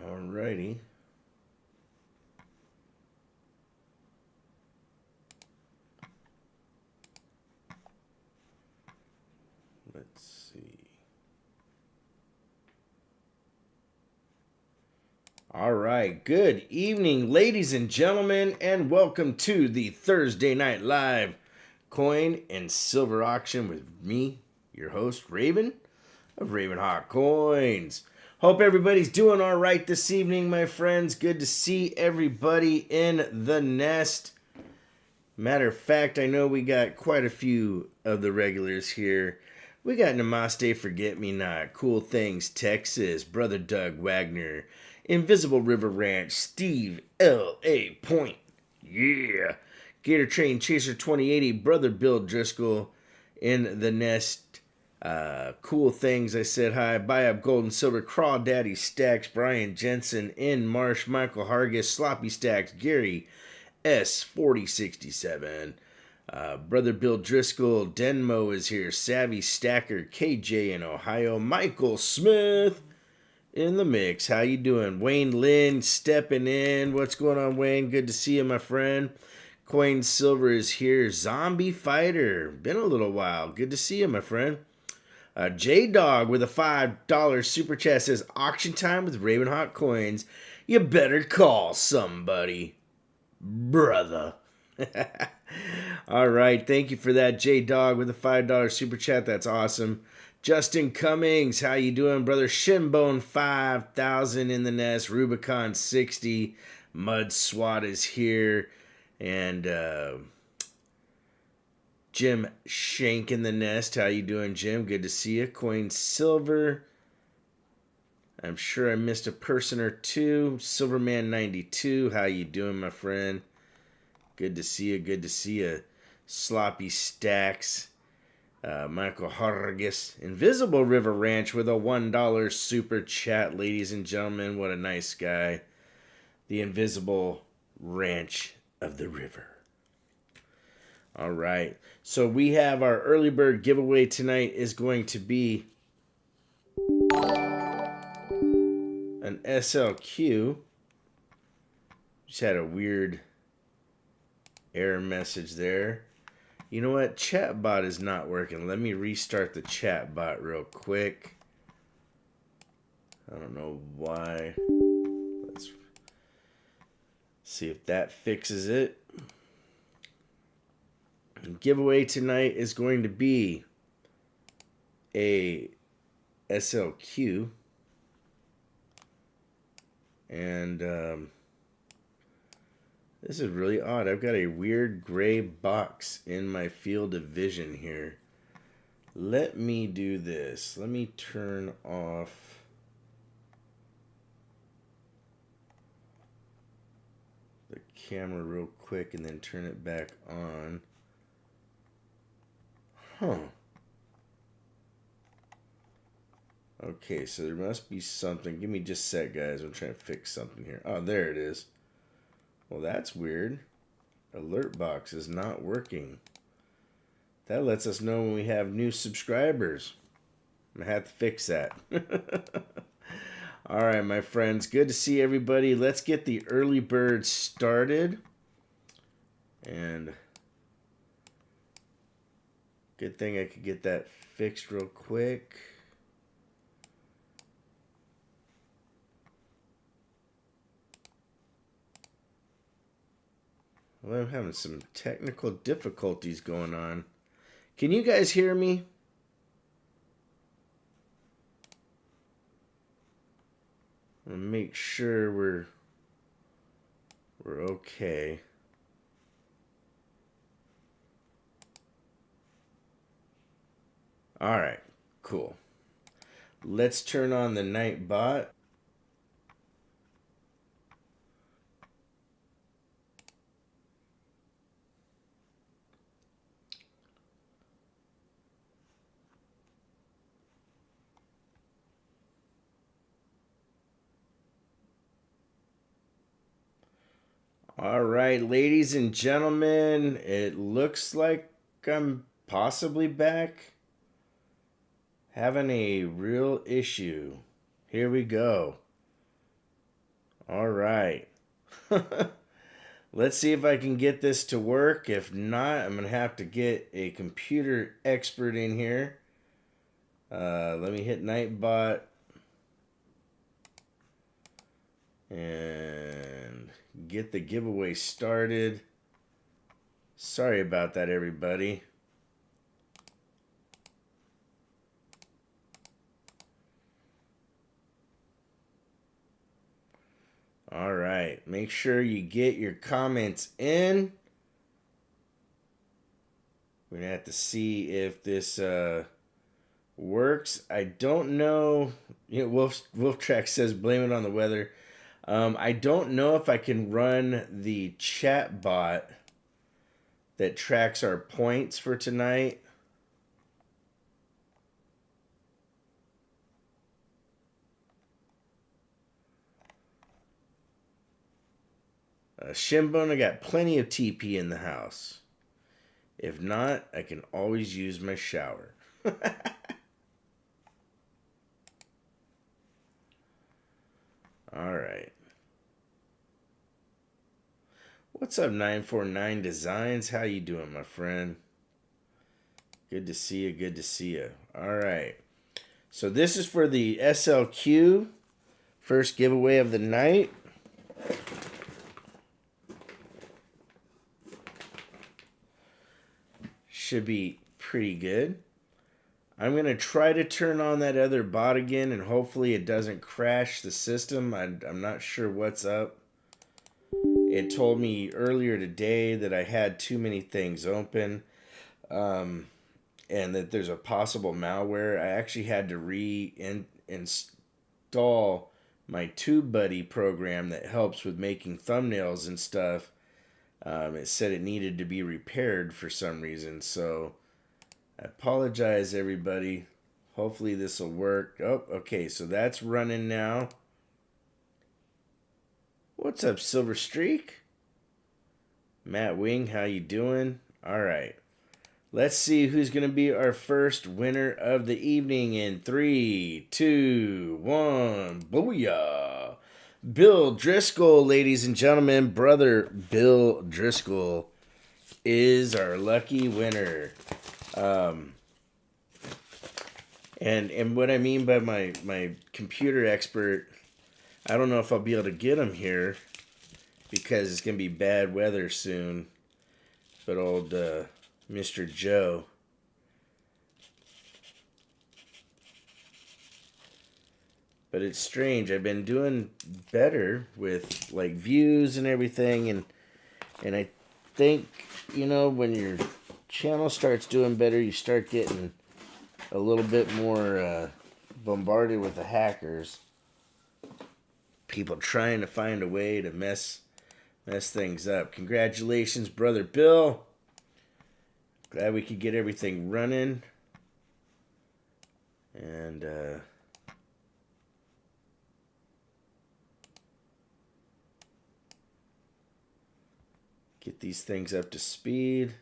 Alrighty. Let's see. All right. Good evening, ladies and gentlemen, and welcome to the Thursday Night Live coin and silver auction with me, your host, Raven of RavenHawk Coins. Hope everybody's doing all right this evening, my friends. Good to see everybody in the nest. Matter of fact, I know we got quite a few of the regulars here. We got Namaste Forget Me Not, Cool Things Texas, Brother Doug Wagner, Invisible River Ranch, Steve L.A. Point, yeah, Gator Train Chaser 2080, Brother Bill Driscoll in the nest. Cool Things, I said hi. Buy Up Gold and Silver, Crawdaddy Stacks, Brian Jensen, In Marsh, Michael Hargis, Sloppy Stacks, Gary S4067. Brother Bill Driscoll, Denmo is here, Savvy Stacker, KJ in Ohio, Michael Smith in the mix. How you doing? Wayne Lynn stepping in. What's going on, Wayne? Good to see you, my friend. Coin Silver is here. Zombie Fighter. Been a little while. Good to see you, my friend. J-Dog with a $5 super chat says, auction time with RavenHawk Coins. You better call somebody, brother. All right. Thank you for that, J-Dog with a $5 super chat. That's awesome. Justin Cummings, how you doing, brother? Shinbone 5,000 in the nest. Rubicon 60. Mud SWAT is here. And Jim Shank in the nest. How you doing, Jim? Good to see you. Coin Silver. I'm sure I missed a person or two. Silverman 92. How you doing, my friend? Good to see you. Good to see you. Sloppy Stacks. Michael Hargis. Invisible River Ranch with a $1 super chat, ladies and gentlemen. What a nice guy. The Invisible Ranch of the River. All right. So we have our early bird giveaway tonight is going to be an SLQ. Just had a weird error message there. You know what? Chatbot is not working. Let me restart the chatbot real quick. I don't know why. Let's see if that fixes it. The giveaway tonight is going to be a SLQ. And this is really odd. I've got a weird gray box in my field of vision here. Let me do this. Let me turn off the camera real quick and then turn it back on. Huh. Okay, so there must be something. Give me just a sec, guys. I'm trying to fix something here. Oh, there it is. Well, that's weird. Alert box is not working. That lets us know when we have new subscribers. I'm going to have to fix that. All right, my friends. Good to see everybody. Let's get the early bird started. And good thing I could get that fixed real quick. Well, I'm having some technical difficulties going on. Can you guys hear me? I'm gonna make sure we're okay. All right, cool. Let's turn on the night bot. All right, ladies and gentlemen, it looks like I'm possibly back. Having a real issue. Here we go. All right. Let's see if I can get this to work. If not, I'm going to have to get a computer expert in here. Let me hit Nightbot. And get the giveaway started. Sorry about that, everybody. All right. Make sure you get your comments in. We're going to have to see if this works. I don't know. You know, Wolftrack says blame it on the weather. I don't know if I can run the chat bot that tracks our points for tonight. Shinbone, I got plenty of TP in the house. If not, I can always use my shower. All right. What's up, 949 Designs? How you doing, my friend? Good to see you. Good to see you. All right. So this is for the SLQ. First giveaway of the night. Should be pretty good. I'm going to try to turn on that other bot again, and hopefully it doesn't crash the system. I'm not sure what's up. It told me earlier today that I had too many things open, and that there's a possible malware. I actually had to reinstall my TubeBuddy program that helps with making thumbnails and stuff. It said it needed to be repaired for some reason, so I apologize, everybody. Hopefully this will work. Oh, okay, so that's running now. What's up, Silver Streak? Matt Wing, how you doing? All right. Let's see who's going to be our first winner of the evening in 3, 2, 1. Booyah! Bill Driscoll, ladies and gentlemen. Brother Bill Driscoll is our lucky winner. And what I mean by my computer expert, I don't know if I'll be able to get him here because it's going to be bad weather soon. But old Mr. Joe. But it's strange. I've been doing better with like views and everything, and I think, you know, when your channel starts doing better, you start getting a little bit more bombarded with the hackers. People trying to find a way to mess things up. Congratulations, brother Bill. Glad we could get everything running. And get these things up to speed.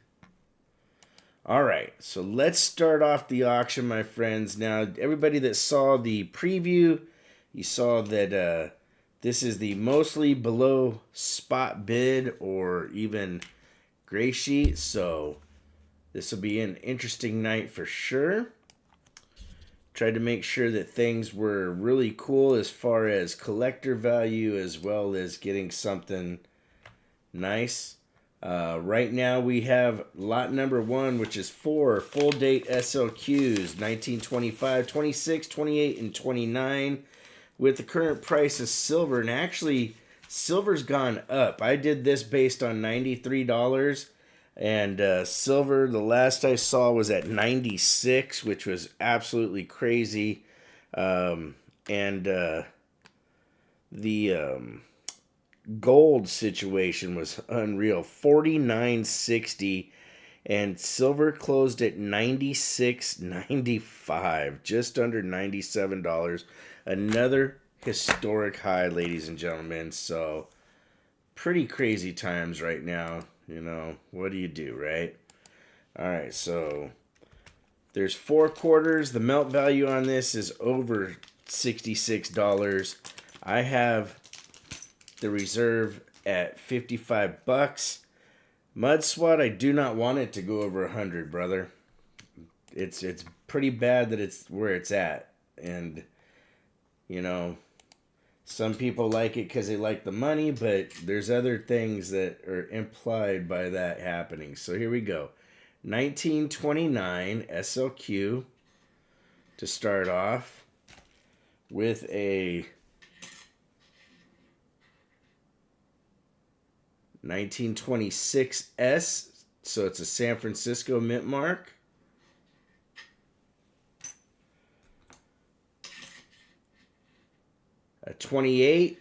All right, so let's start off the auction, my friends. Now, everybody that saw the preview, you saw that this is the mostly below spot bid or even gray sheet. So this will be an interesting night for sure. Tried to make sure that things were really cool as far as collector value as well as getting something nice. Right now we have lot number 1, which is 4 full date SLQs, 1925, 26, 28, and 29, with the current price of silver. And actually, silver's gone up. I did this based on $93, and silver, the last I saw, was at 96, which was absolutely crazy. The gold situation was unreal. 49.60, and silver closed at 96.95, just under $97. Another historic high, ladies and gentlemen. So pretty crazy times right now. You know, what do you do, right? All right, so there's 4 quarters. The melt value on this is over $66. I have the reserve at 55 bucks. Mud Swat, I do not want it to go over 100, brother. It's pretty bad that it's where it's at. And, you know, some people like it because they like the money, but there's other things that are implied by that happening. So here we go. 1929 SLQ to start off with a 1926S, so it's a San Francisco mint mark. A 28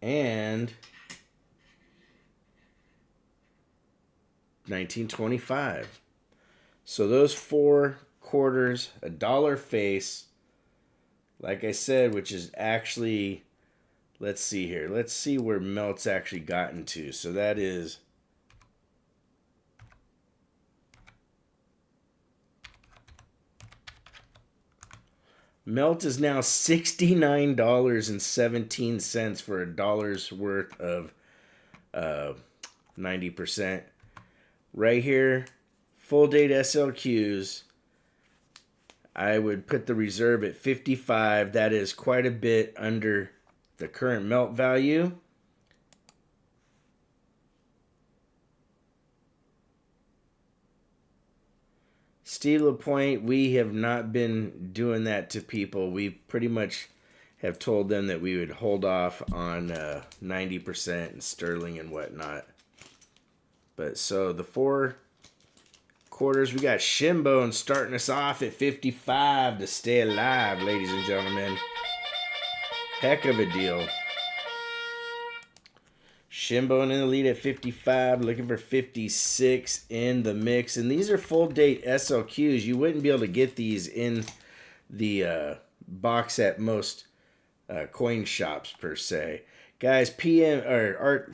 and 1925. So those 4 quarters, a dollar face, like I said, which is actually, let's see here. Let's see where melt's actually gotten to. So that is melt is now $69.17 for a dollar's worth of 90%. Right here, full date SLQs. I would put the reserve at 55. That is quite a bit under the current melt value. Steve LaPointe, we have not been doing that to people. We pretty much have told them that we would hold off on 90% and sterling and whatnot. But so the 4 quarters, we got Shinbone starting us off at 55 to stay alive, ladies and gentlemen. Heck of a deal. Shinbone in the lead at 55, looking for 56 in the mix. And these are full date SLQs. You wouldn't be able to get these in the box at most coin shops per se. Guys, PM or Art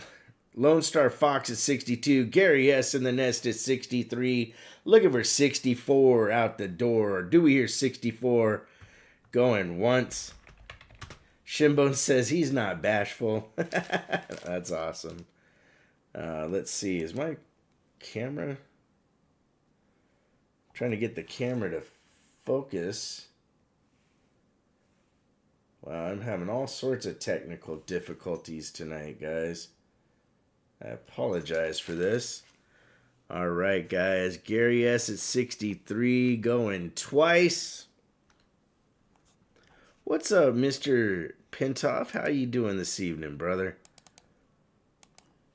Lone Star Fox at 62, Gary S in the nest at 63, looking for 64 out the door. Do we hear 64 going once? Shinbone says he's not bashful. That's awesome. Let's see. Is my camera? I'm trying to get the camera to focus. Wow, I'm having all sorts of technical difficulties tonight, guys. I apologize for this. All right, guys. Gary S at 63 going twice. What's up, Mr. Pintoff? How you doing this evening, brother?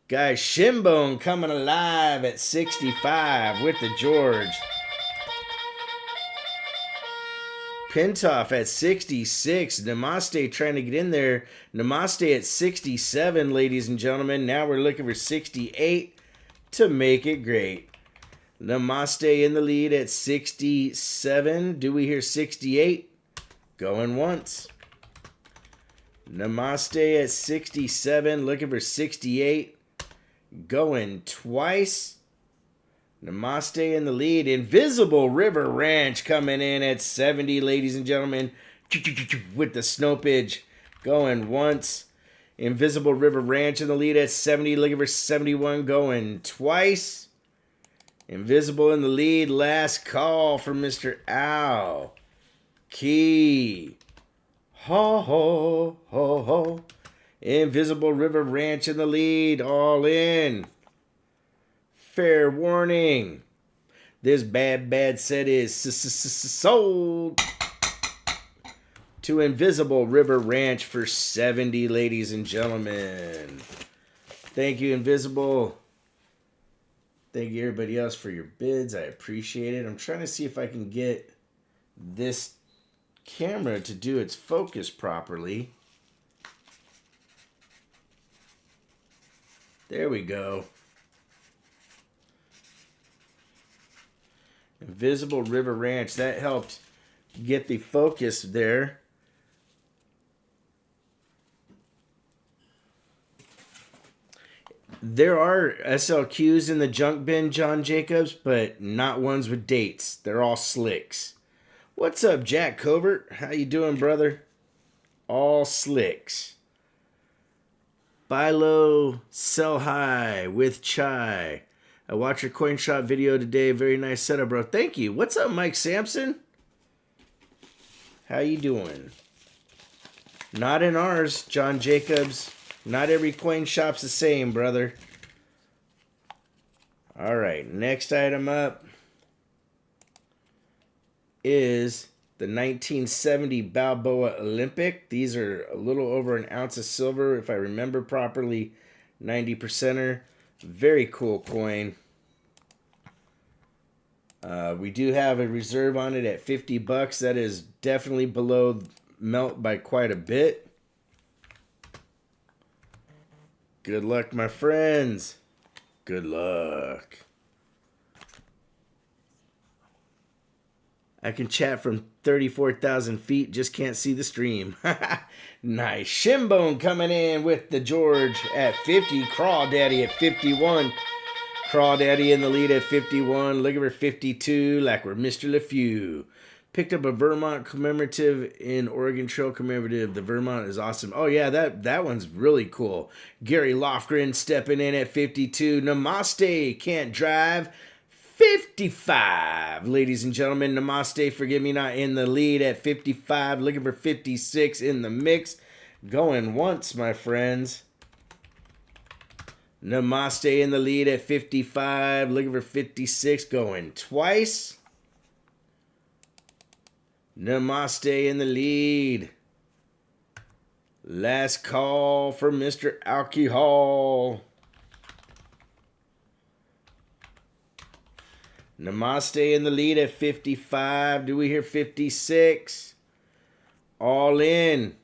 Guys, Shinbone coming alive at 65 with the George. Pintoff at 66. Namaste trying to get in there. Namaste at 67, ladies and gentlemen. Now we're looking for 68 to make it great. Namaste in the lead at 67. Do we hear 68? Going once. Namaste at 67, looking for 68. Going twice. Namaste in the lead. Invisible River Ranch coming in at 70, ladies and gentlemen. With the Snopage. Going once. Invisible River Ranch in the lead at 70, looking for 71. Going twice. Invisible in the lead. Last call from Mr. Owl. Key. Ho, ho, ho, ho. Invisible River Ranch in the lead. All in. Fair warning. This bad set is sold to Invisible River Ranch for 70, ladies and gentlemen. Thank you, Invisible. Thank you, everybody else, for your bids. I appreciate it. I'm trying to see if I can get this camera to do its focus properly. There we go. Invisible River Ranch. That helped get the focus there. There are SLQs in the junk bin, John Jacobs, but not ones with dates. They're all slicks. What's up, Jack Covert? How you doing, brother? All slicks. Buy low, sell high with chai. I watched your coin shop video today. Very nice setup, bro. Thank you. What's up, Mike Sampson? How you doing? Not in ours, John Jacobs. Not every coin shop's the same, brother. All right, next item up is the 1970 Balboa Olympic. These are a little over an ounce of silver, if I remember properly. 90%er. Very cool coin. We do have a reserve on it at 50 bucks. That is definitely below melt by quite a bit. Good luck, my friends. Good luck. I can chat from 34,000 feet, just can't see the stream. Nice. Shimbone coming in with the George at 50. Crawdaddy at 51. Crawdaddy in the lead at 51. Look at her 52, like we're Mr. LeFew. Picked up a Vermont commemorative in Oregon Trail commemorative. The Vermont is awesome. Oh, yeah, that one's really cool. Gary Lofgren stepping in at 52. Namaste, can't drive. 55, ladies and gentlemen. Namaste, forgive me not, in the lead at 55. Looking for 56 in the mix. Going once, my friends. Namaste in the lead at 55. Looking for 56. Going twice. Namaste in the lead. Last call for Mr. Alcohol. Namaste in the lead at 55. Do we hear 56? All in.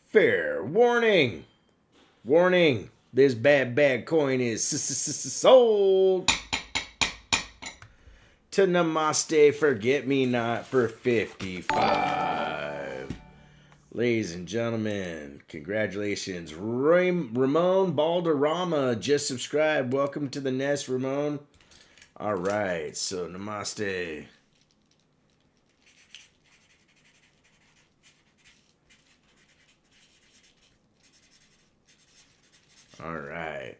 Fair warning. Warning. This bad coin is sold to Namaste Forget Me Not for 55. Ladies and gentlemen, congratulations. Ramon Balderrama just subscribed. Welcome to the nest, Ramon. All right, so Namaste. All right.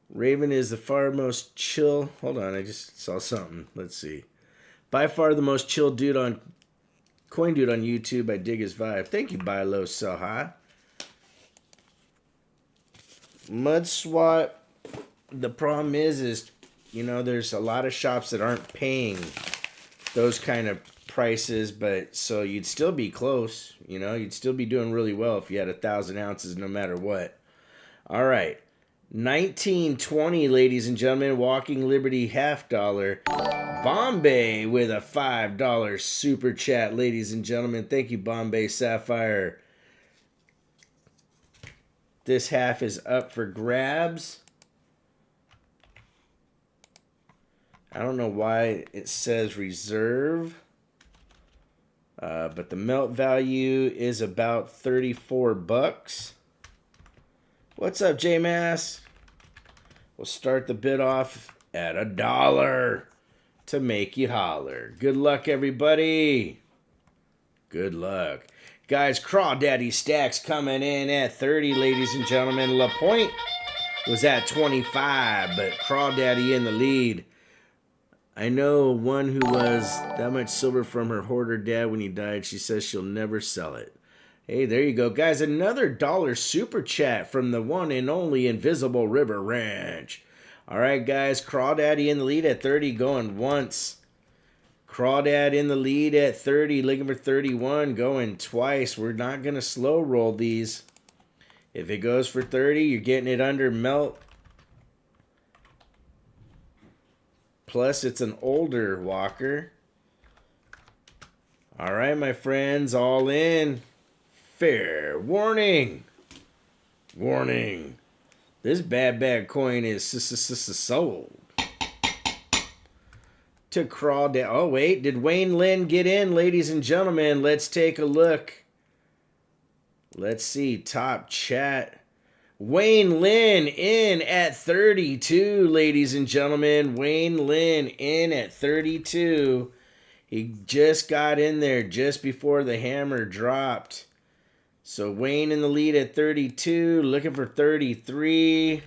Raven is the far most chill. Hold on, I just saw something. Let's see. By far the most chill dude on Coin Dude on YouTube. I dig his vibe. Thank you, Buy Low, Sell High. Mud Swat. The problem is you know, there's a lot of shops that aren't paying those kind of prices, but so you'd still be close. You know, you'd still be doing really well if you had 1,000 ounces no matter what. All right. 1920, ladies and gentlemen. Walking Liberty $50. Bombay with a $5 super chat, ladies and gentlemen. Thank you, Bombay Sapphire. This half is up for grabs. I don't know why it says reserve, but the melt value is about 34 bucks. What's up, J-Mass? We'll start the bid off at $1 to make you holler. Good luck, everybody. Good luck. Guys, Crawdaddy Stacks coming in at 30, ladies and gentlemen. La Pointe was at 25, but Crawdaddy in the lead. I know one who was that much silver from her hoarder dad when he died. She says she'll never sell it. Hey, there you go. Guys, another $1 super chat from the one and only Invisible River Ranch. All right, guys. Crawdaddy in the lead at 30, going once. Crawdad in the lead at 30, looking for 31, going twice. We're not going to slow roll these. If it goes for 30, you're getting it under melt. Plus, it's an older walker. All right, my friends, all in. Fair warning. Warning. This bad coin is sold. To Crawdad. Oh, wait. Did Wayne Lynn get in, ladies and gentlemen? Let's take a look. Let's see. Top chat. Wayne Lynn in at 32, ladies and gentlemen. Wayne Lynn in at 32. He just got in there just before the hammer dropped. So Wayne in the lead at 32, looking for 33.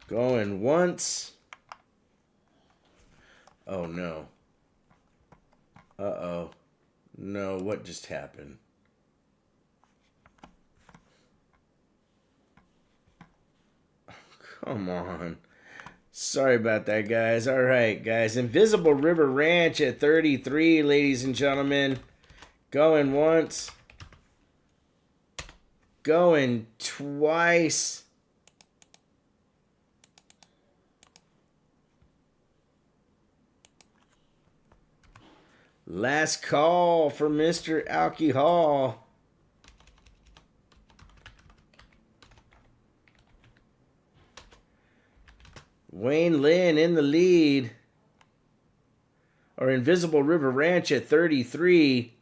Going once. Oh no. Uh-oh. No, what just happened? Come on. Sorry about that, guys. All right, guys. Invisible River Ranch at 33, ladies and gentlemen. Going once. Going twice. Last call for Mr. Alcohol. Wayne Lynn in the lead. Or Invisible River Ranch at 33.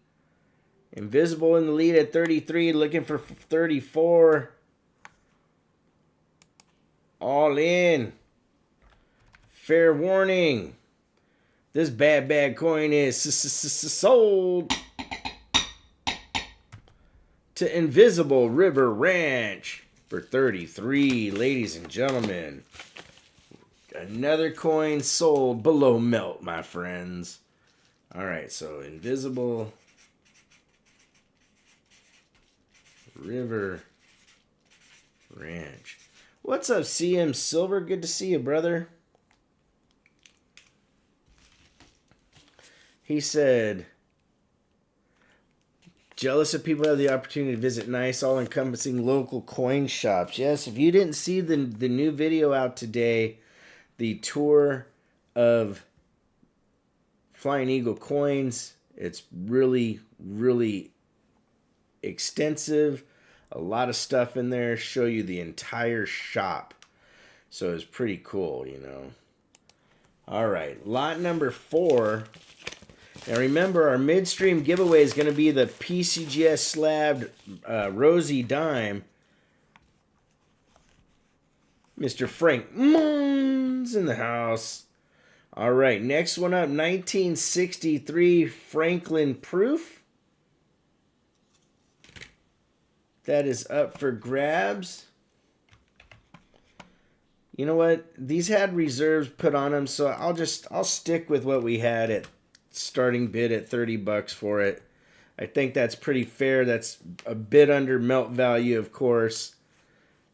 Invisible in the lead at 33. Looking for 34. All in. Fair warning. This bad coin is sold to Invisible River Ranch for 33, ladies and gentlemen. Another coin sold below melt, my friends. All right, so Invisible River Ranch. What's up, CM Silver? Good to see you, brother. He said, jealous of people who have the opportunity to visit nice, all-encompassing local coin shops. Yes, if you didn't see the new video out today, the tour of Flying Eagle coins, it's really, really extensive. A lot of stuff in there. Show you the entire shop. So it's pretty cool, you know. All right, lot number 4. Now remember, our midstream giveaway is going to be the PCGS slabbed Rosie Dime. Mr. Frank Moon's in the house. All right, next one up, 1963 Franklin Proof. That is up for grabs. You know what? These had reserves put on them, so I'll stick with what we had at starting bid at $30 for it. I think that's pretty fair. That's a bit under melt value, of course.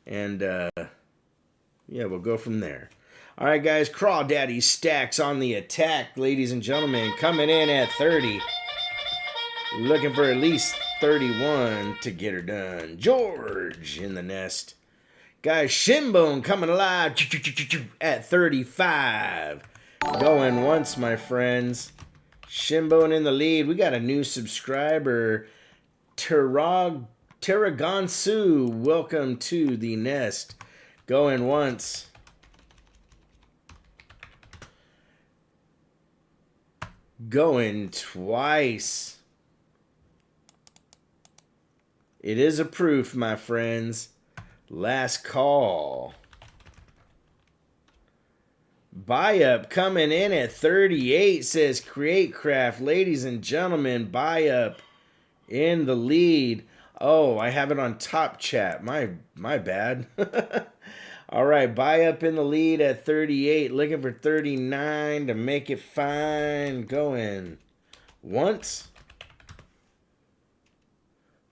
And yeah, we'll go from there. All right, guys, Crawdaddy Stacks on the attack, ladies and gentlemen, coming in at 30. Looking for at least 31 to get her done. George in the nest. Guys, Shinbone coming alive at 35. Going once, my friends. Shinbone in the lead. We got a new subscriber. Taragonsu. Welcome to the nest. Going once. Going twice. It is a proof, my friends. Last call. Buy up coming in at 38, says Create Craft. Ladies and gentlemen, buy up in the lead. Oh, I have it on top chat. My bad. All right, buy up in the lead at 38. Looking for 39 to make it fine. Going once.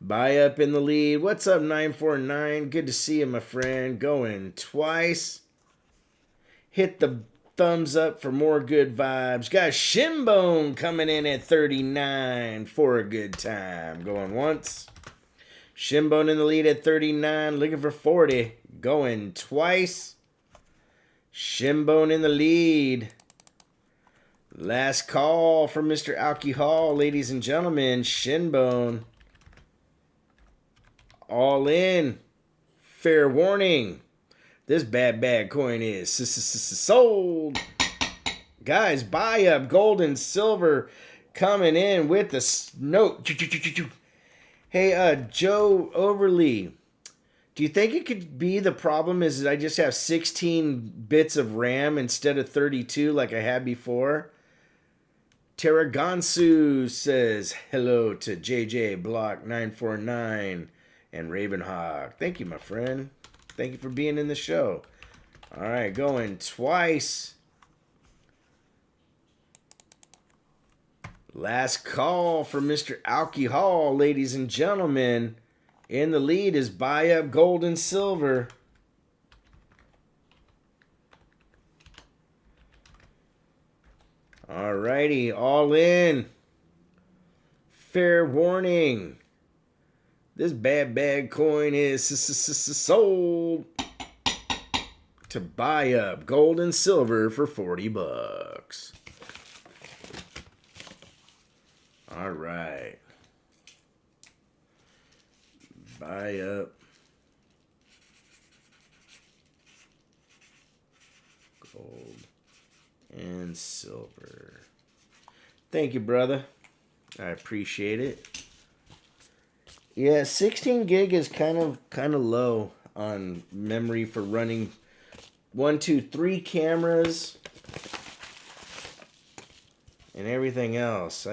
Buy up in the lead. What's up, 949? Good to see you, my friend. Going twice. Hit the thumbs up for more good vibes. Got Shinbone coming in at 39 for a good time. Going once. Shinbone in the lead at 39. Looking for 40. Going twice. Shinbone in the lead. Last call for Mr. Alcohol, ladies and gentlemen. Shinbone. All in. Fair warning. This bad coin is sold. Guys, buy up gold and silver coming in with the note. Hey, Joe Overly, do you think it could be the problem is that I just have 16 bits of RAM instead of 32 like I had before? Terragonsu says hello to JJ Block 949 and RavenHawk. Thank you, my friend. Thank you for being in the show. All right, going twice. Last call for Mr. Alcohol, ladies and gentlemen. In the lead is Buy Up Gold and Silver. Alrighty, all in. Fair warning. This bad coin is sold to Buy Up Gold and Silver for $40. All right. Buy Up Gold and Silver. Thank you, brother. I appreciate it. Yeah, 16 gig is kind of low on memory for running 1, 2, 3 cameras and everything else.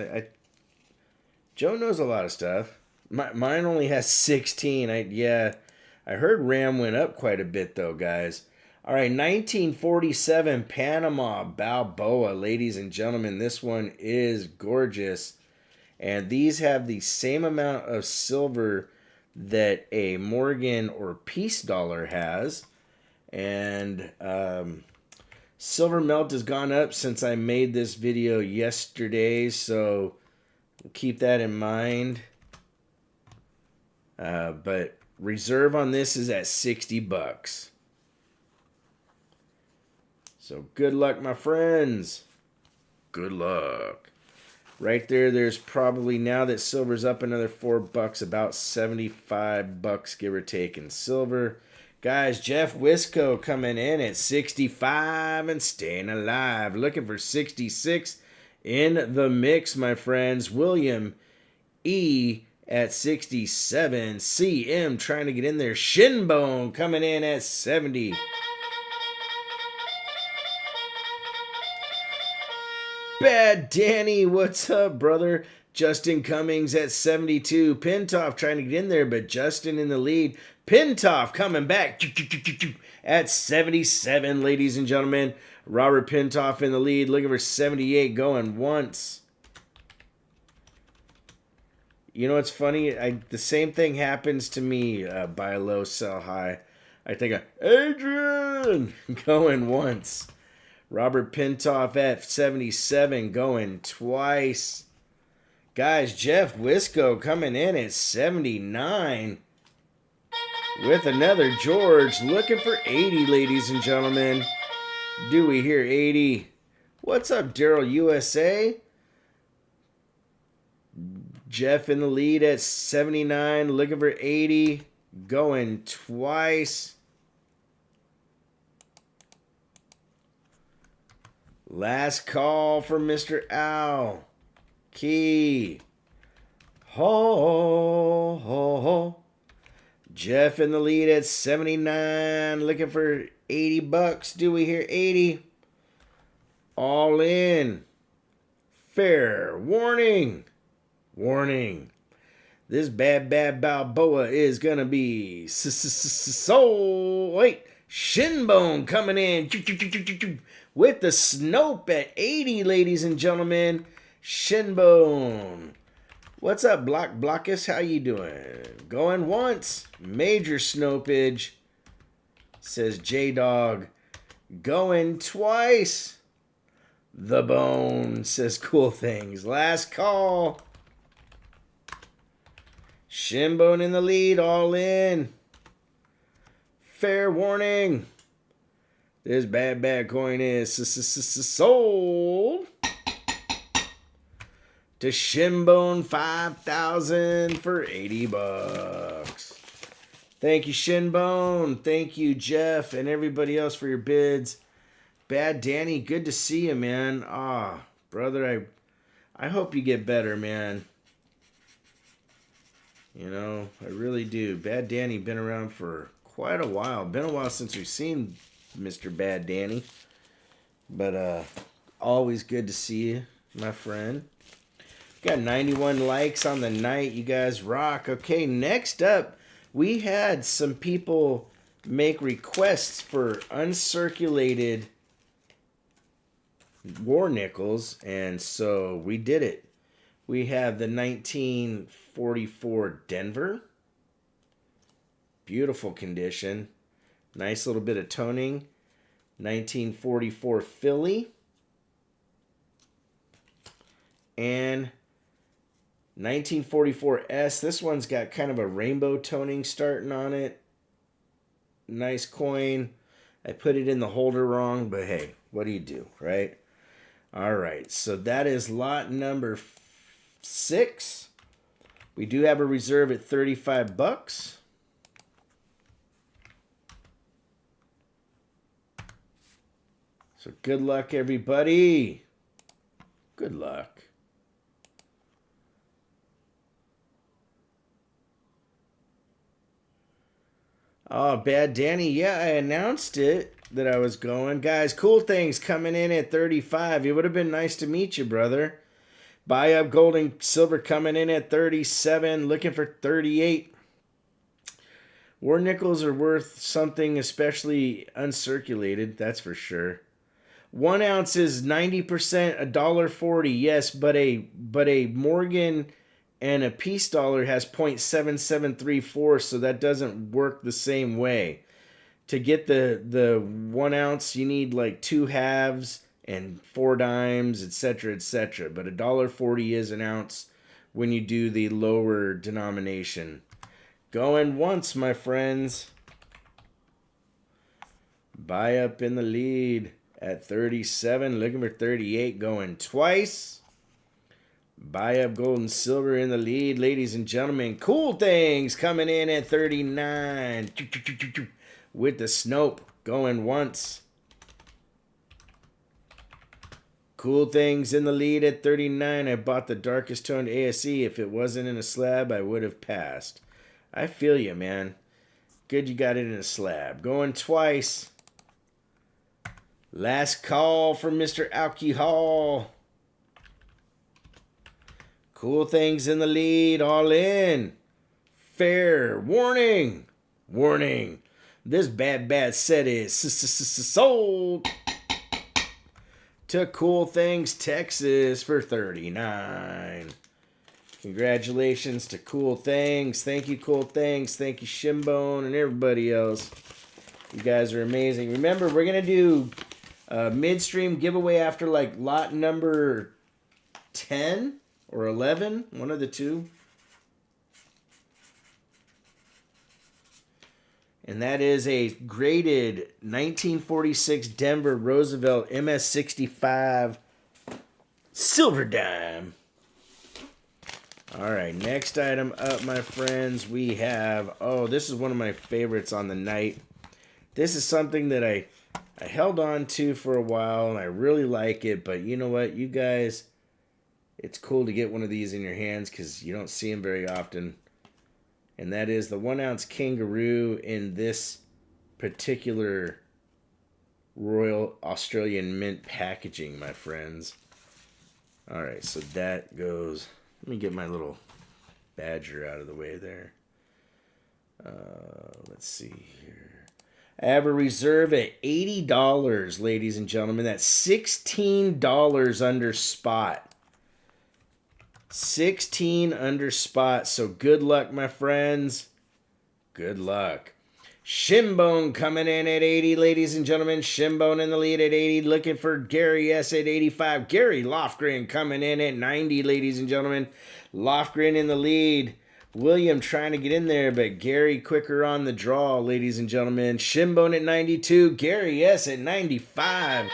Joe knows a lot of stuff. Mine only has 16. I heard RAM went up quite a bit though, guys. All right, 1947 Panama Balboa, ladies and gentlemen. This one is gorgeous. And these have the same amount of silver that a Morgan or Peace dollar has. And silver melt has gone up since I made this video yesterday, so keep that in mind. But reserve on this is at $60. So good luck, my friends. Good luck. Right there, there's probably, now that silver's up another $4, about $75, give or take, in silver. Guys, Jeff Wisco coming in at 65 and staying alive. Looking for 66 in the mix, my friends. William E at 67. CM trying to get in there. Shinbone coming in at 70. Bad Danny, what's up, brother? Justin Cummings at 72. Pintoff trying to get in there, but Justin in the lead. Pintoff coming back at 77, ladies and gentlemen. Robert Pintoff in the lead, looking for 78, going once. You know what's funny? The same thing happens to me. Buy low, sell high. I think Adrian going once. Robert Pintoff at 77, going twice. Guys, Jeff Wisco coming in at 79. With another George, looking for 80, ladies and gentlemen. Do we hear 80? What's up, Daryl USA? Jeff in the lead at 79, looking for 80, going twice. Last call for Mr. Al. Key. Ho, ho, ho. Jeff in the lead at 79, looking for $80. Do we hear 80? All in. Fair warning. Warning. This bad Balboa is going to be sold. Wait. Shinbone coming in with the Snope at 80, ladies and gentlemen. Shinbone. What's up, Blockus? How you doing? Going once. Major Snopage, says J-Dog. Going twice. The Bone, says Cool Things. Last call. Shinbone in the lead, all in. Fair warning. This bad coin is sold to Shinbone 5,000 for $80. Thank you, Shinbone. Thank you, Jeff, and everybody else for your bids. Bad Danny, good to see you, man. Brother, I hope you get better, man. You know, I really do. Bad Danny been around for quite a while. Been a while since we've seen Mr. Bad Danny. But always good to see you. my friend. Got 91 likes on the night. You guys rock. Okay, next up, we had some people make requests for uncirculated war nickels, and so we did it. We have the 1944 Denver. Beautiful condition. Nice little bit of toning. 1944 Philly. And 1944 S. This one's got kind of a rainbow toning starting on it. Nice coin. I put it in the holder wrong, but hey, what do you do, right? All right, so that is lot number 6. We do have a reserve at $35. So good luck, everybody. Good luck. Oh, Bad Danny. Yeah, I announced it that I was going. Guys, Cool Things coming in at 35. It would have been nice to meet you, brother. Buy Up Gold and Silver coming in at 37. Looking for 38. War nickels are worth something, especially uncirculated. That's for sure. 1 ounce is 90%, $1.40. Yes, but a Morgan and a peace dollar has 0.7734, so that doesn't work the same way. To get the 1 ounce, you need like 2 halves and 4 dimes, etc., etc. But $1.40 is an ounce when you do the lower denomination. Going once, my friends. Buy Up in the lead at 37, looking for 38, going twice. Buy Up Gold and Silver in the lead, ladies and gentlemen. Cool Things coming in at 39. With the Snope going once. Cool Things in the lead at 39. I bought the darkest toned ASE. If it wasn't in a slab, I would have passed. I feel you, man. Good you got it in a slab. Going twice. Last call for Mr. Alcohol. Cool Things in the lead, all in. Fair. Warning. Warning. This bad set is sold to Cool Things, Texas for 39. Congratulations to Cool Things. Thank you, Cool Things. Thank you, Shimbone and everybody else. You guys are amazing. Remember, we're going to do a Midstream giveaway after like lot number 10. Or 11, one of the two. And that is a graded 1946 Denver Roosevelt MS65 silver dime. All right, next item up, my friends, we have, oh, this is one of my favorites on the night. This is something that I held on to for a while, and I really like it, but you know what, you guys... It's cool to get one of these in your hands because you don't see them very often. And that is the 1 ounce kangaroo in this particular Royal Australian Mint packaging, my friends. All right, so that goes... Let me get my little badger out of the way there. Let's see here. I have a reserve at $80, ladies and gentlemen. That's $16 under spot. 16 under spot. So good luck, my friends. Good luck. Shimbone coming in at 80, ladies and gentlemen. Shimbone in the lead at 80. Looking for Gary S. at 85. Gary Lofgren coming in at 90, ladies and gentlemen. Lofgren in the lead. William trying to get in there, but Gary quicker on the draw, ladies and gentlemen. Shimbone at 92. Gary S. at 95.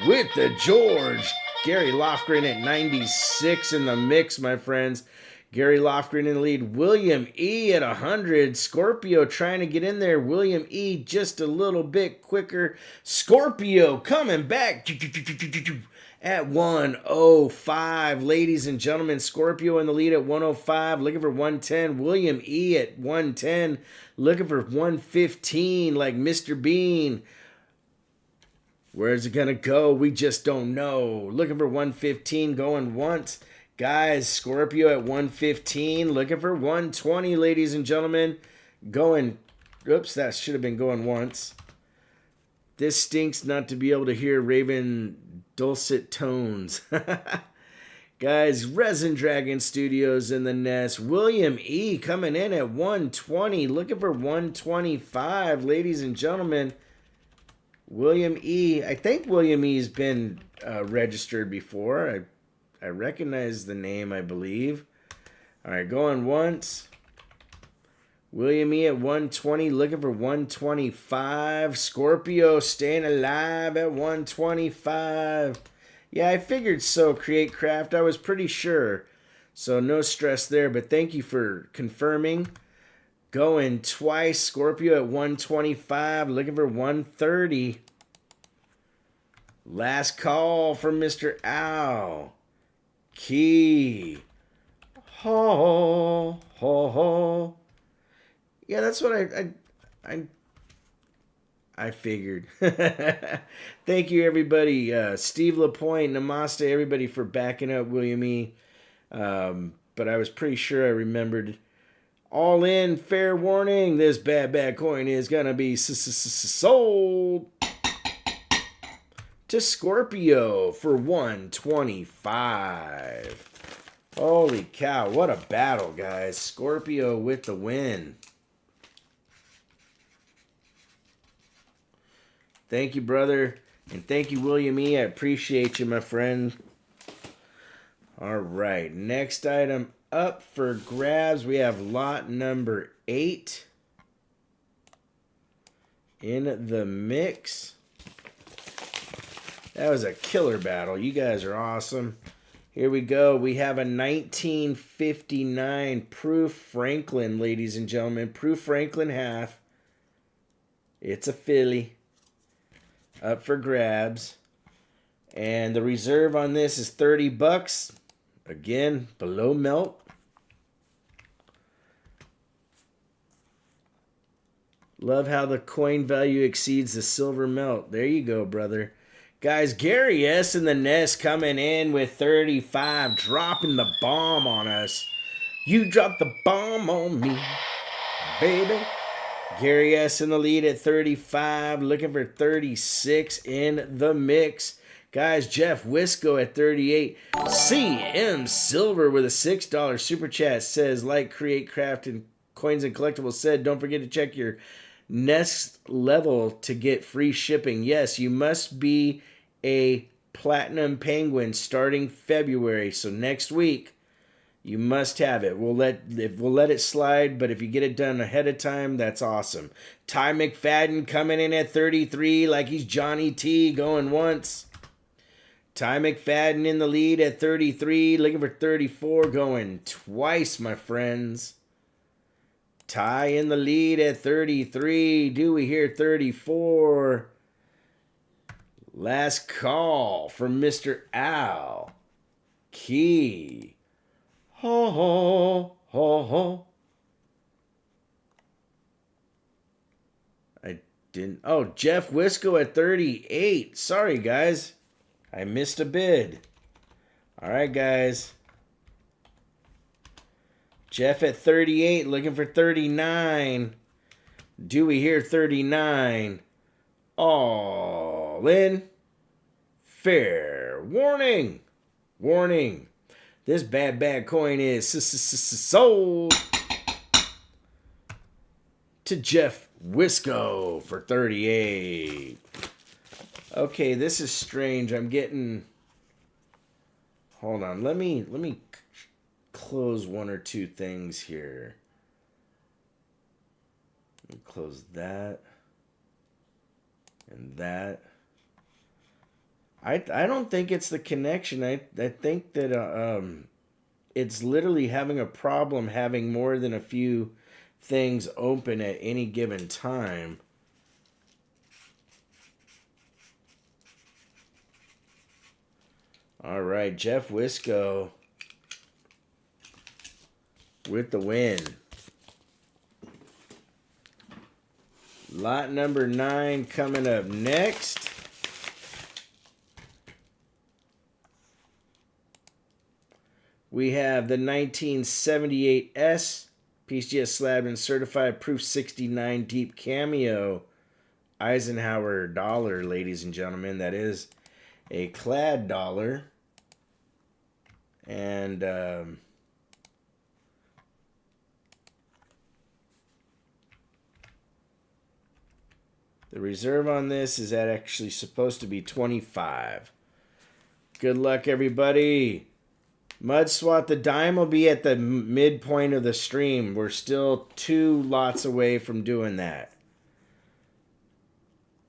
With the George. Gary Lofgren at 96 in the mix, my friends. Gary Lofgren in the lead. William E. at 100. Scorpio trying to get in there. William E. just a little bit quicker. Scorpio coming back at 105. Ladies and gentlemen, Scorpio in the lead at 105. Looking for 110. William E. at 110. Looking for 115 like Mr. Bean. Where's it going to go? We just don't know. Looking for 115, going once. Guys, Scorpio at 115. Looking for 120, ladies and gentlemen. Going, oops, that should have been going once. This stinks not to be able to hear Raven dulcet tones. Guys, Resin Dragon Studios in the nest. William E. coming in at 120. Looking for 125, ladies and gentlemen. William E. I think William E. has been registered before. I recognize the name, I believe. All right, going once. William E. at 120, looking for 125. Scorpio staying alive at 125. Yeah, I figured so, Create Craft. I was pretty sure. So no stress there, but thank you for confirming. Going twice. Scorpio at 125. Looking for 130. Last call from Mr. Owl. Key. Ho, ho, ho. Yeah, that's what I figured. Thank you, everybody. Steve LaPointe, Namaste, everybody, for backing up William E. But I was pretty sure I remembered. All in, fair warning, this bad coin is going to be sold to Scorpio for 125. Holy cow, what a battle, guys. Scorpio with the win. Thank you, brother. And thank you, William E. I appreciate you, my friend. All right, next item up for grabs. We have lot number 8 in the mix. That was a killer battle. You guys are awesome. Here we go. We have a 1959 Proof Franklin, ladies and gentlemen. Proof Franklin half. It's a filly. Up for grabs. And the reserve on this is $30. Again, below melt. Love how the coin value exceeds the silver melt. There you go, brother. Guys, Gary S. in the nest coming in with 35, dropping the bomb on us. You dropped the bomb on me, baby. Gary S. in the lead at 35, looking for 36 in the mix. Guys, Jeff Wisco at 38. CM Silver with a $6 super chat says, like Create Craft and Coins and Collectibles said, don't forget to check your next level to get free shipping. Yes, you must be a Platinum Penguin starting February. So next week, you must have it. We'll let it slide, but if you get it done ahead of time, that's awesome. Ty McFadden coming in at 33 like he's Johnny T, going once. Ty McFadden in the lead at 33, looking for 34, going twice, my friends. Ty in the lead at 33. Do we hear 34? Last call from Mr. Al. Key. Ho, ho, ho, ho. I didn't. Oh, Jeff Wisco at 38. Sorry, guys. I missed a bid. All right, guys. Jeff at 38, looking for 39. Do we hear 39? All in. Fair warning. Warning. This bad coin is sold to Jeff Wisco for 38. Okay, this is strange. I'm getting... Hold on. Let me close one or two things here. Let me close that and that. I don't think it's the connection. I think that it's literally having a problem having more than a few things open at any given time. All right, Jeff Wisco with the win. Lot number 9 coming up next. We have the 1978S PCS Slab and Certified Proof 69 Deep Cameo Eisenhower dollar, ladies and gentlemen. That is a clad dollar. And the reserve on this is actually supposed to be 25. Good luck, everybody. Mud Swat, the dime will be at the midpoint of the stream. We're still 2 lots away from doing that.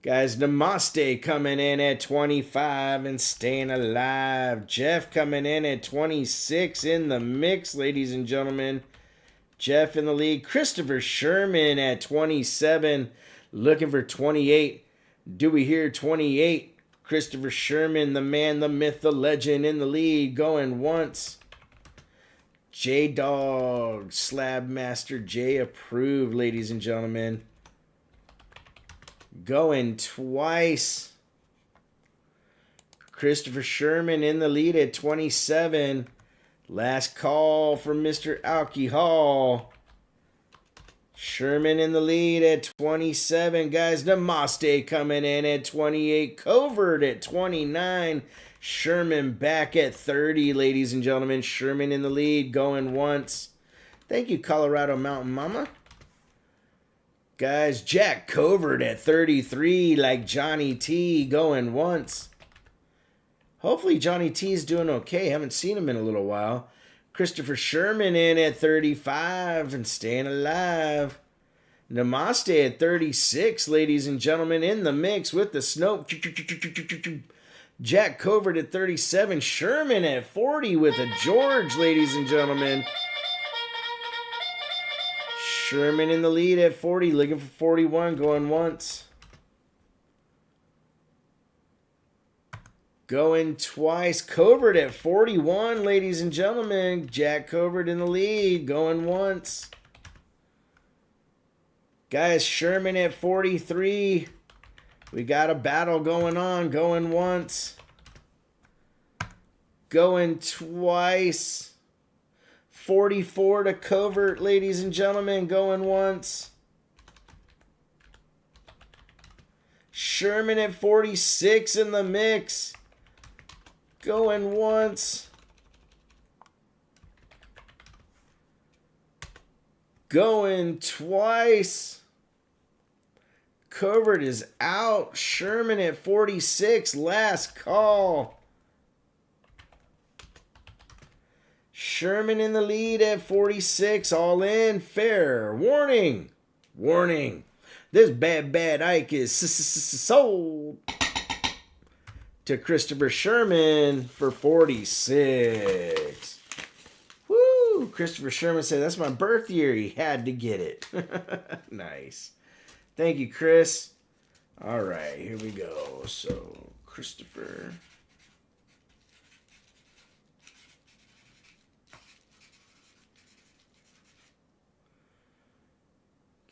Guys, Namaste coming in at 25 and staying alive. Jeff coming in at 26 in the mix, ladies and gentlemen. Jeff in the lead. Christopher Sherman at 27, looking for 28. Do we hear 28? Christopher Sherman, the man, the myth, the legend, in the lead, going once. J-Dog, Slab Master J approved, ladies and gentlemen. Going twice. Christopher Sherman in the lead at 27. Last call for Mr. Alcohol. Sherman in the lead at 27. Guys, Namaste coming in at 28. Covert at 29. Sherman back at 30, ladies and gentlemen. Sherman in the lead, going once. Thank you, Colorado Mountain Mama. Guys, Jack Covert at 33, like Johnny T, going once. Hopefully Johnny T is doing okay. Haven't seen him in a little while. Christopher Sherman in at 35 and staying alive. Namaste at 36, ladies and gentlemen, in the mix with the Snope. Jack Covert at 37. Sherman at 40 with a George, ladies and gentlemen. Sherman in the lead at 40, looking for 41, going once. Going twice. Covert at 41, ladies and gentlemen. Jack Covert in the lead, going once. Guys, Sherman at 43. We got a battle going on, going once. Going twice. 44 to Covert, ladies and gentlemen, going once. Sherman at 46 in the mix. Going once. Going twice. Covert is out. Sherman at 46. Last call. Sherman in the lead at 46. All in. Fair. Warning. Warning. This bad Ike is sold to Christopher Sherman for 46. Woo! Christopher Sherman said, that's my birth year. He had to get it. Nice. Thank you, Chris. All right, here we go. So, Christopher.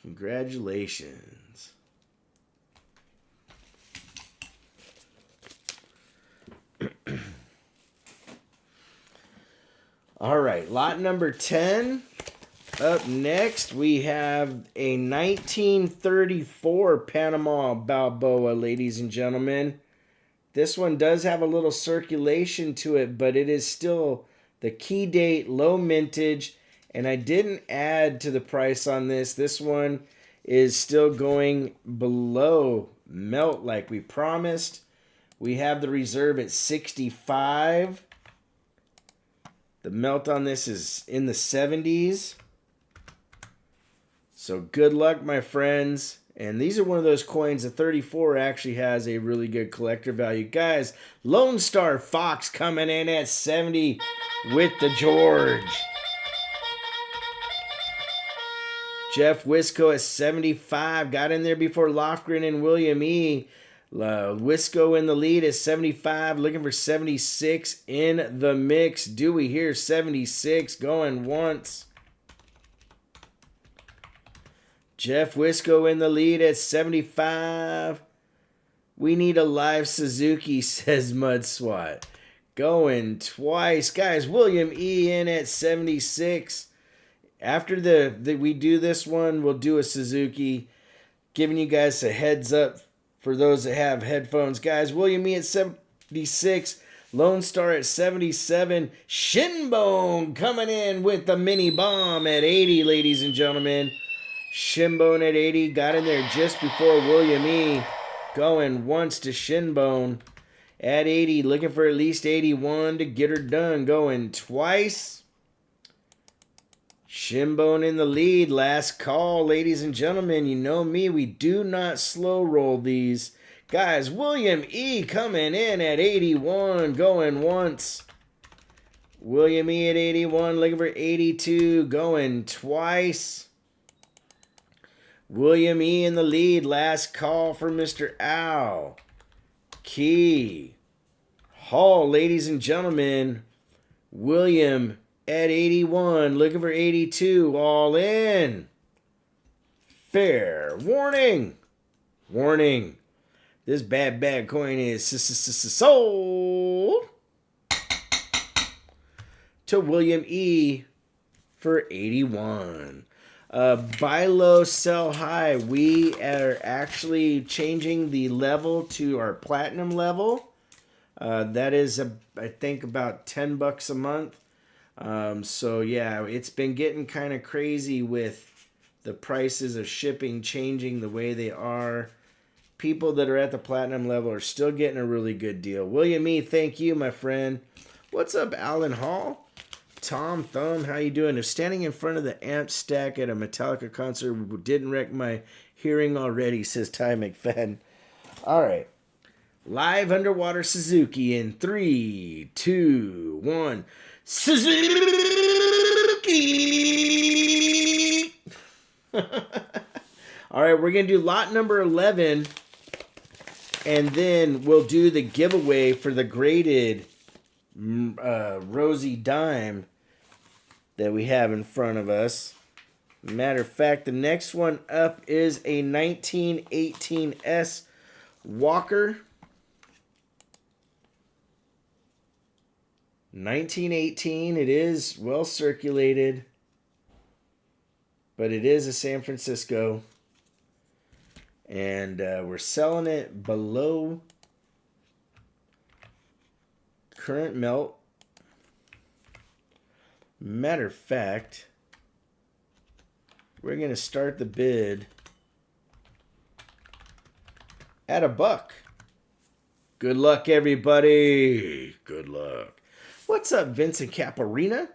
Congratulations. All right, lot number 10. Up next, we have a 1934 Panama Balboa, ladies and gentlemen. This one does have a little circulation to it, but it is still the key date, low mintage, and I didn't add to the price on this. This one is still going below melt like we promised. We have the reserve at 65. The melt on this is in the 70s. So good luck, my friends. And these are one of those coins. The 34 actually has a really good collector value. Guys, Lone Star Fox coming in at 70 with the George. Jeff Wisco at 75. Got in there before Lofgren and William E. Wisco in the lead at 75. Looking for 76 in the mix. Do we hear 76 going once? Jeff Wisco in the lead at 75. We need a live Suzuki, says Mud Swat. Going twice. Guys, William E. in at 76. After we do this one, we'll do a Suzuki. Giving you guys a heads up for those that have headphones. Guys, William E. at 76. Lone Star at 77. Shinbone coming in with the mini bomb at 80, ladies and gentlemen. Shinbone at 80. Got in there just before William E. Going once to Shinbone at 80. Looking for at least 81 to get her done. Going twice. Shinbone in the lead. Last call, ladies and gentlemen. You know me. We do not slow roll these. Guys, William E. coming in at 81. Going once. William E. at 81. Looking for 82. Going twice. William E. in the lead. Last call for Mr. Owl. Key. Hall, ladies and gentlemen. William at 81, looking for 82, all in. Fair warning. Warning. This bad coin is sold to William E. for 81. Buy low, sell high. We are actually changing the level to our platinum level. That is, I think, about $10 a month. So yeah, it's been getting kind of crazy with the prices of shipping changing the way they are. People that are at the platinum level are still getting a really good deal. William E., thank you, my friend. What's up, Alan Hall? Tom Thumb, how you doing? If standing in front of the amp stack at a Metallica concert didn't wreck my hearing already, says Ty McFadden. All right. Live underwater Suzuki in 3, 2, 1. Suzuki. All right, we're going to do lot number 11, and then we'll do the giveaway for the graded Rosy Dime that we have in front of us. Matter of fact, the next one up is a 1918S Walker. 1918, it is well circulated, but it is a San Francisco, and we're selling it below current melt. Matter of fact, we're going to start the bid at $1. Good luck, everybody. Good luck. What's up, Vincent Caparina?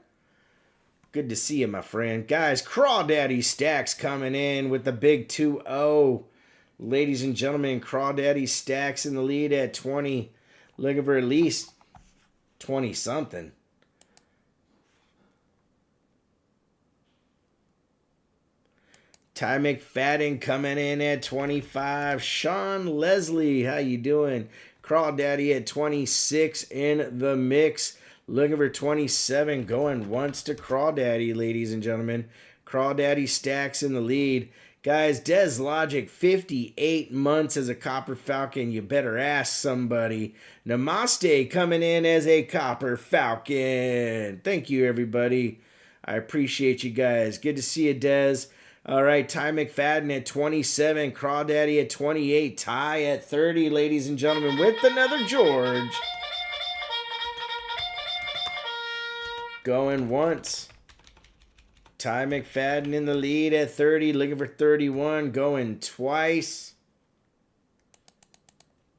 Good to see you, my friend. Guys, Crawdaddy Stacks coming in with the big 2-0. Ladies and gentlemen, Crawdaddy Stacks in the lead at 20. Looking for at least 20-something. Ty McFadden coming in at 25. Sean Leslie, how you doing? Crawdaddy at 26 in the mix. Looking for 27, going once to Crawdaddy, ladies and gentlemen. Crawdaddy Stacks in the lead. Guys, Des Logic, 58 months as a Copper Falcon. You better ask somebody. Namaste coming in as a Copper Falcon. Thank you, everybody. I appreciate you guys. Good to see you, Des. All right, Ty McFadden at 27. Crawdaddy at 28. Ty at 30, ladies and gentlemen, with another George. Going once. Ty McFadden in the lead at 30, looking for 31, going twice.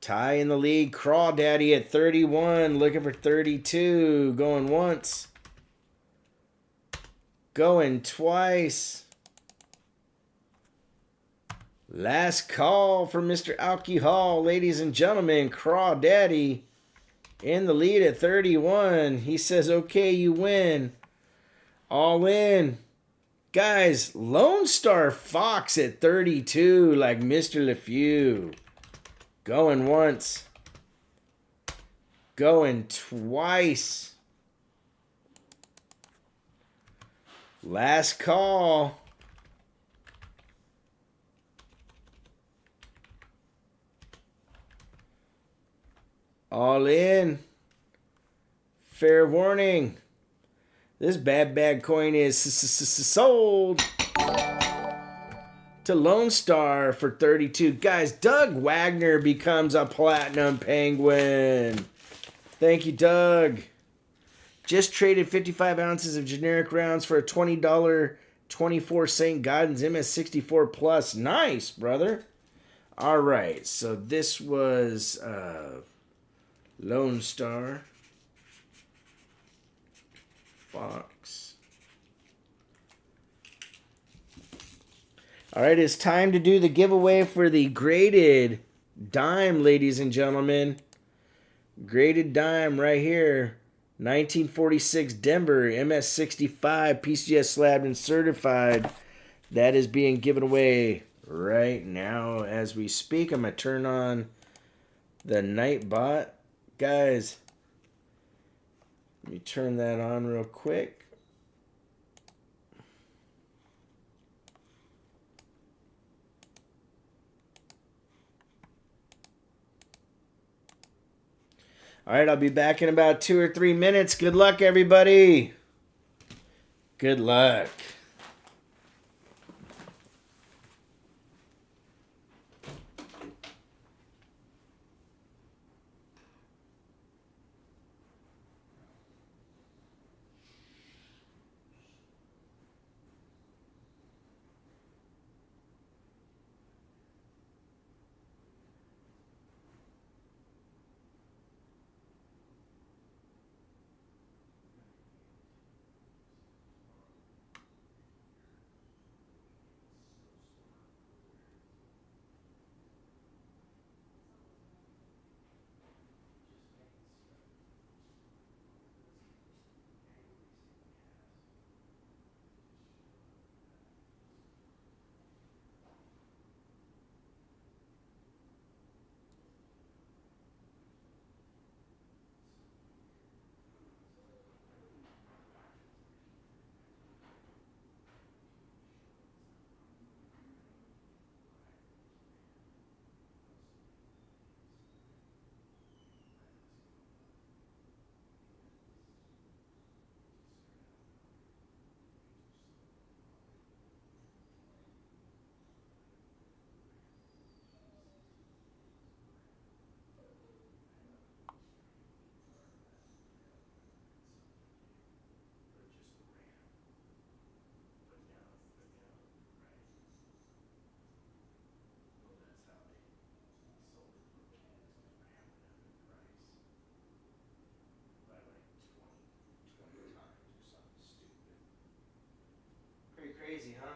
Ty in the lead, Crawdaddy at 31, looking for 32, going once. Going twice. Last call for Mr. Alcohol, ladies and gentlemen, Crawdaddy in the lead at 31. He says, okay, you win. All in. Guys, Lone Star Fox at 32, like Mr. LeFew. Going once. Going twice. Last call. All in. Fair warning. This bad coin is sold to Lone Star for 32. Guys, Doug Wagner becomes a platinum penguin. Thank you, Doug. Just traded 55 ounces of generic rounds for a $20 24 St. Gaudens MS64 Plus. Nice, brother. All right, so this was Lone Star. Fox. All right, it's time to do the giveaway for the graded dime, ladies and gentlemen. Graded dime right here. 1946 Denver MS65 PCS slabbed and certified. That is being given away right now as we speak. I'm going to turn on the Nightbot. Guys, let me turn that on real quick. All right, I'll be back in about 2 or 3 minutes. Good luck, everybody. Good luck. Crazy, huh?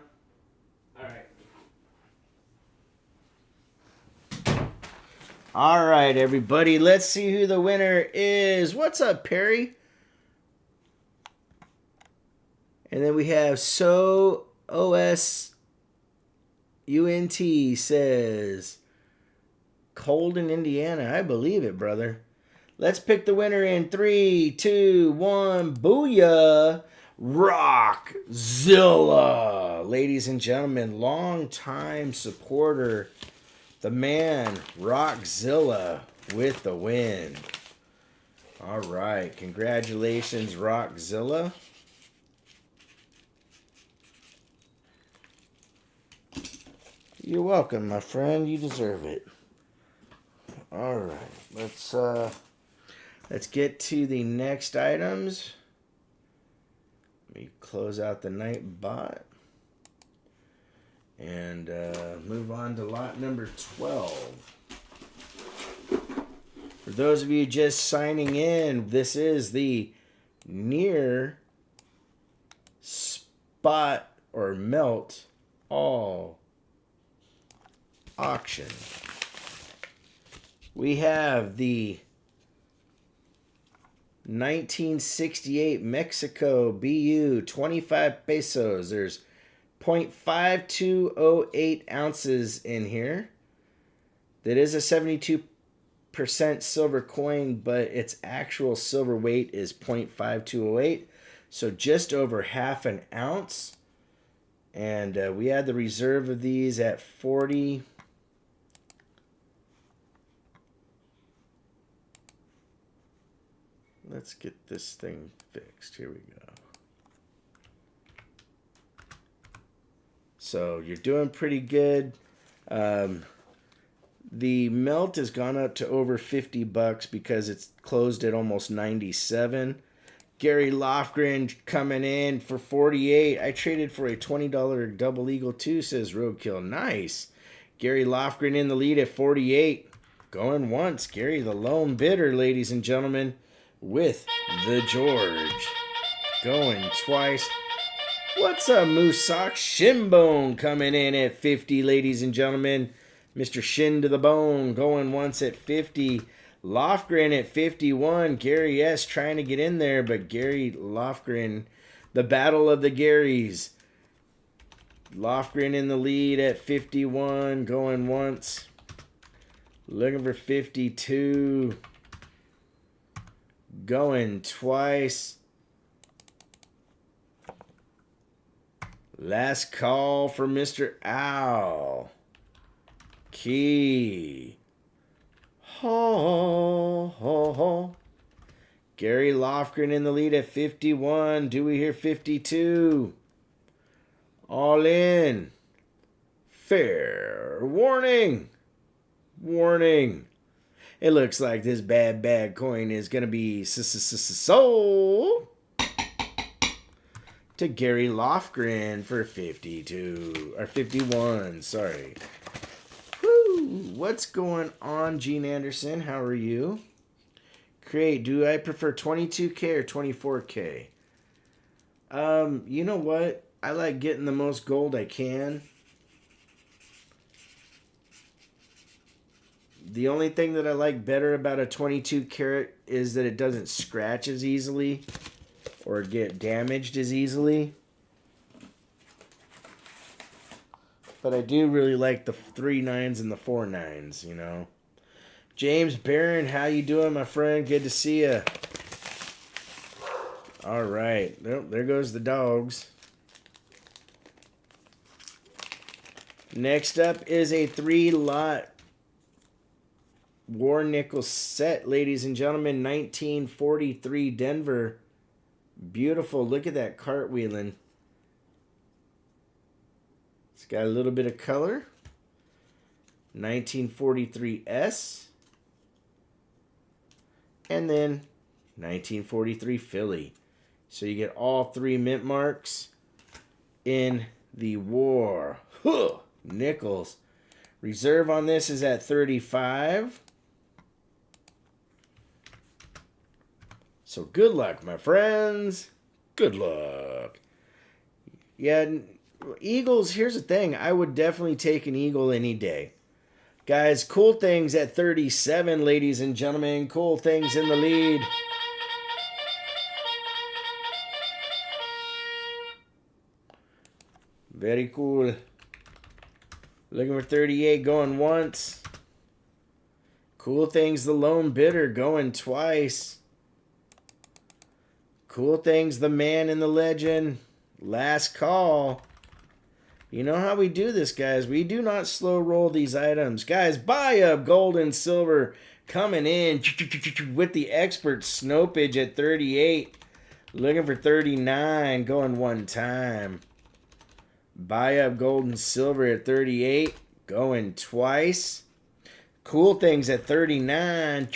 All right, everybody. Let's see who the winner is. What's up, Perry? And then we have OSUNT says Colden, Indiana. I believe it, brother. Let's pick the winner in 3, 2, 1. Booyah! Rockzilla, ladies and gentlemen, long-time supporter, the man Rockzilla with the win. All right, congratulations, Rockzilla. You're welcome, my friend. You deserve it. All right, let's get to the next items. Let me close out the Nightbot and move on to lot number 12. For those of you just signing in, this is the near spot or melt all auction. We have the 1968 Mexico BU, 25 pesos. There's 0.5208 ounces in here. That is a 72% silver coin, but its actual silver weight is 0.5208. So just over half an ounce. And we had the reserve of these at 40. let's get this thing fixed. Here we go. So you're doing pretty good. The melt has gone up to over $50 because it's closed at almost 97. Gary Lofgren coming in for 48. I traded for a $20 double eagle too, says Roadkill. Nice. Gary Lofgren in the lead at 48. Going once. Gary the lone bidder, ladies and gentlemen, with the George. Going twice. What's up, Moose Sock? Shinbone coming in at 50, ladies and gentlemen. Mr. Shin to the Bone going once at 50. Lofgren at 51. Gary S. trying to get in there, but Gary Lofgren, the battle of the Garys. Lofgren in the lead at 51, going once. Looking for 52. Going twice. Last call for Mr. Owl. Key. Ho, ho, ho. Gary Lofgren in the lead at 51. Do we hear 52? All in. Fair warning. Warning. It looks like this bad coin is going to be sold to Gary Lofgren for 52. Or 51, sorry. What's going on, Gene Anderson? How are you? Create. Do I prefer 22K or 24K? You know what? I like getting the most gold I can. The only thing that I like better about a 22 karat is that it doesn't scratch as easily or get damaged as easily. But I do really like the 3 9s and the 4 9s, you know. James Barron, how you doing, my friend? Good to see you. All right. There goes the dogs. Next up is a 3-lot War Nickel set, ladies and gentlemen. 1943 Denver. Beautiful. Look at that cartwheeling. It's got a little bit of color. 1943 S. And then 1943 Philly. So you get all 3 mint marks in the war. Huh! Nickels. Reserve on this is at 35. So good luck, my friends. Good luck. Yeah, Eagles, here's the thing. I would definitely take an Eagle any day. Guys, Cool Things at 37, ladies and gentlemen. Cool Things in the lead. Very cool. Looking for 38, going once. Cool Things, the lone bidder, going twice. Cool Things, the man and the legend. Last call. You know how we do this, guys. We do not slow roll these items. Guys, buy up gold and silver coming in with the expert Snopage at 38. Looking for 39, going one time. Buy up gold and silver at 38, going twice. Cool Things at 39,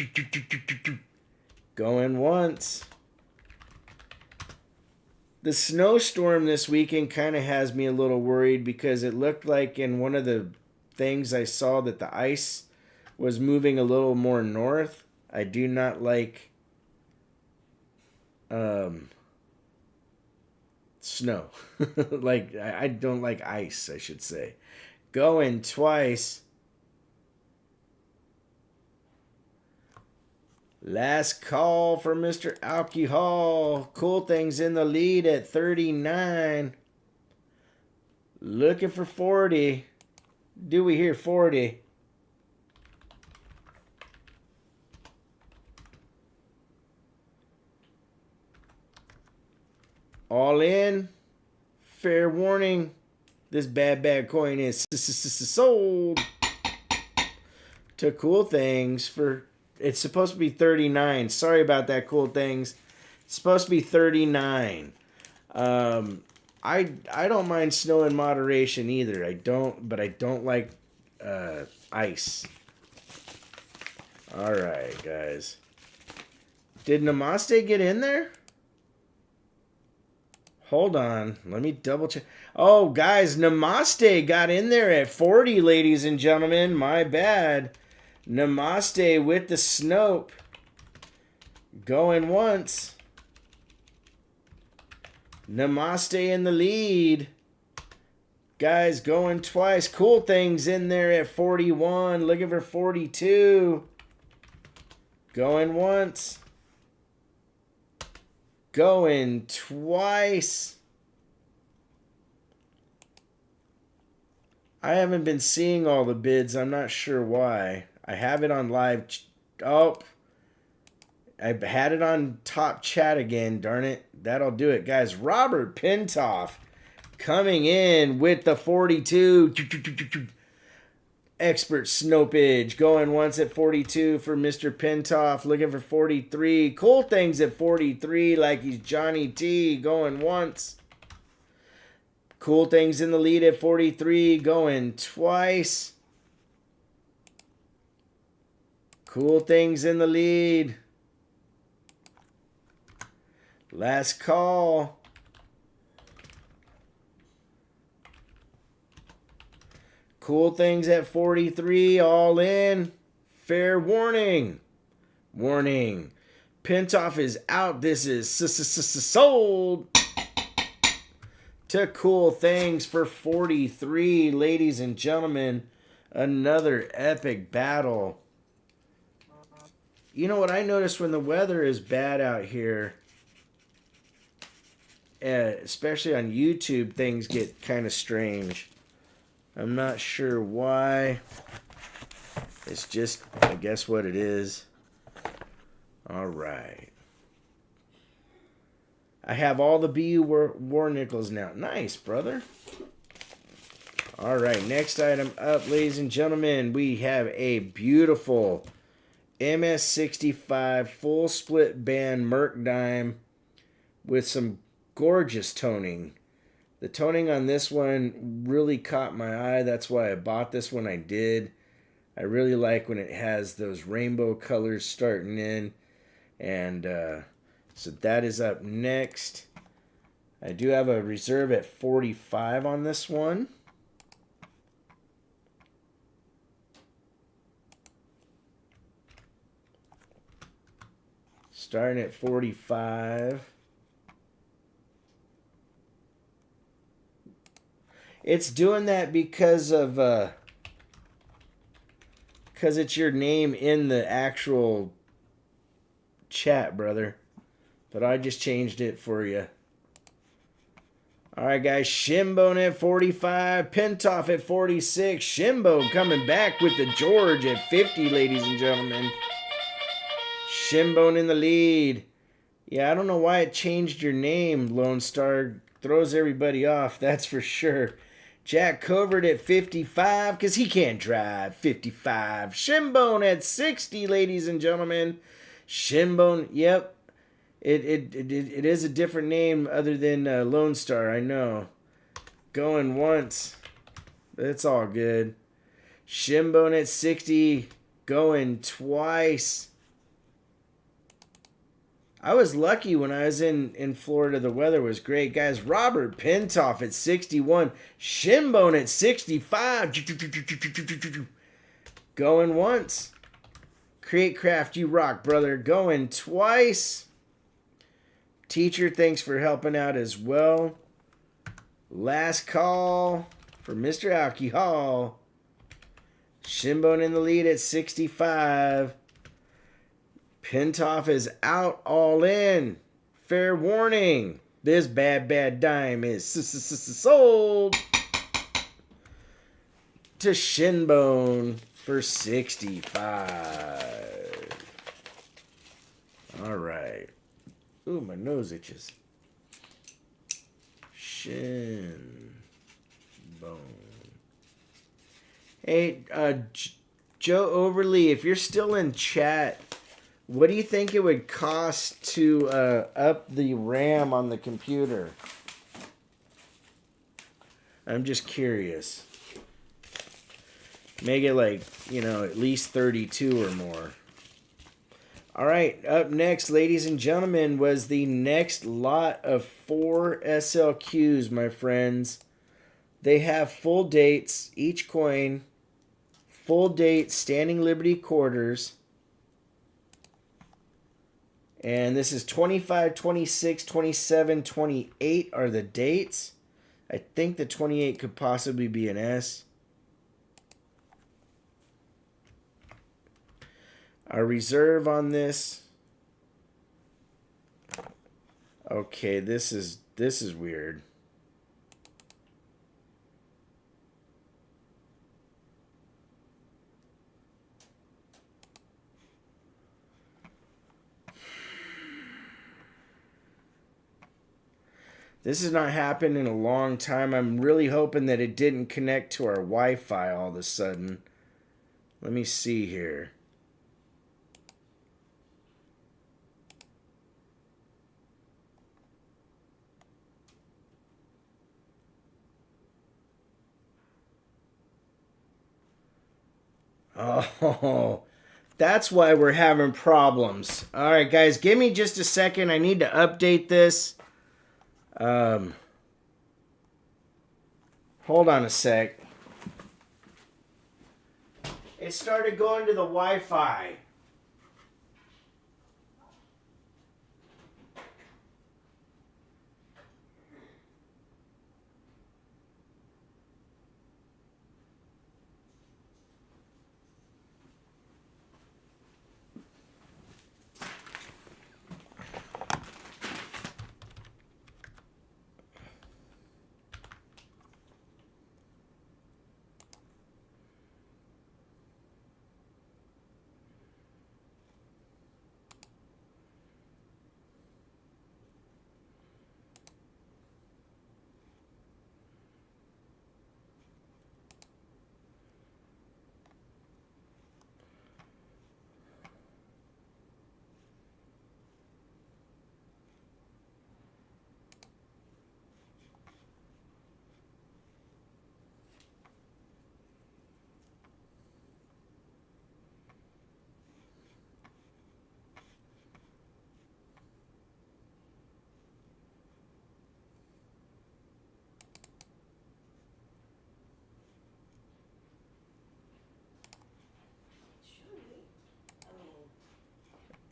going once. The snowstorm this weekend kind of has me a little worried because it looked like in one of the things I saw that the ice was moving a little more north. I do not like snow. Like, I don't like ice, I should say. Going twice. Last call for Mr. Alcohol. Cool Things in the lead at 39. Looking for 40. Do we hear 40? All in. Fair warning. This bad coin is sold to Cool Things for It's supposed to be 39. Sorry about that, Cool Things. It's supposed to be 39. I don't mind snow in moderation either. But I don't like ice. All right, guys. Did Namaste get in there? Hold on. Let me double check. Oh, guys, Namaste got in there at 40, ladies and gentlemen. My bad. Namaste with the Snope. Going once. Namaste in the lead. Guys, going twice. Cool Things in there at 41. Looking for 42. Going once. Going twice. I haven't been seeing all the bids. I'm not sure why. I have it on live. Oh, I had it on top chat again. Darn it. That'll do it, guys. Robert Pintoff coming in with the 42. Expert Snopage going once at 42 for Mr. Pintoff. Looking for 43. Cool Things at 43 like he's Johnny T. Going once. Cool Things in the lead at 43. Going twice. Cool Things in the lead. Last call. Cool Things at 43, all in. Fair warning. Warning. Pintoff is out. This is sold to Cool Things for 43. Ladies and gentlemen, another epic battle. You know what I noticed when the weather is bad out here, especially on YouTube, things get kind of strange. I'm not sure why. It's just, I guess, what it is. All right. I have all the BU war nickels now. Nice, brother. All right, next item up, ladies and gentlemen. We have a beautiful MS65 full split band Merc dime with some gorgeous toning. The toning on this one really caught my eye. That's why I bought this one. I did. I really like when it has those rainbow colors starting in. And so that is up next. I do have a reserve at 45 on this one. Starting at 45. It's doing that because of because it's your name in the actual chat, brother. But I just changed it for you. All right, guys. Shinbone at 45. Pintoff at 46. Shinbone coming back with the George at 50, ladies and gentlemen. Shinbone in the lead. Yeah, I don't know why it changed your name, Lone Star. Throws everybody off, that's for sure. Jack Covert at 55, because he can't drive. 55. Shinbone at 60, ladies and gentlemen. Shinbone, yep. It is a different name other than Lone Star, I know. Going once. It's all good. Shinbone at 60. Going twice. I was lucky when I was in Florida. The weather was great. Guys, Robert Pintoff at 61. Shinbone at 65. Going once. Create Craft, you rock, brother. Going twice. Teacher, thanks for helping out as well. Last call for Mr. Alcohol. Shinbone in the lead at 65. Pintoff is out, all in. Fair warning. This bad dime is sold to Shinbone for 65. All right. Ooh, my nose itches. Shinbone. Hey, Joe Overly, if you're still in chat, What do you think it would cost to up the RAM on the computer? I'm just curious. Make it like, you know, at least 32 or more. All right, up next, ladies and gentlemen, was the next lot of 4 SLQs, my friends. They have full dates, each coin, full date, Standing Liberty quarters. And this is 25, 26, 27, 28 are the dates. I think the 28 could possibly be an S. Our reserve on this. Okay, this is weird. This has not happened in a long time. I'm really hoping that it didn't connect to our Wi-Fi all of a sudden. Let me see here. Oh, that's why we're having problems. All right, guys, give me just a second. I need to update this. Hold on a sec. It started going to the Wi-Fi.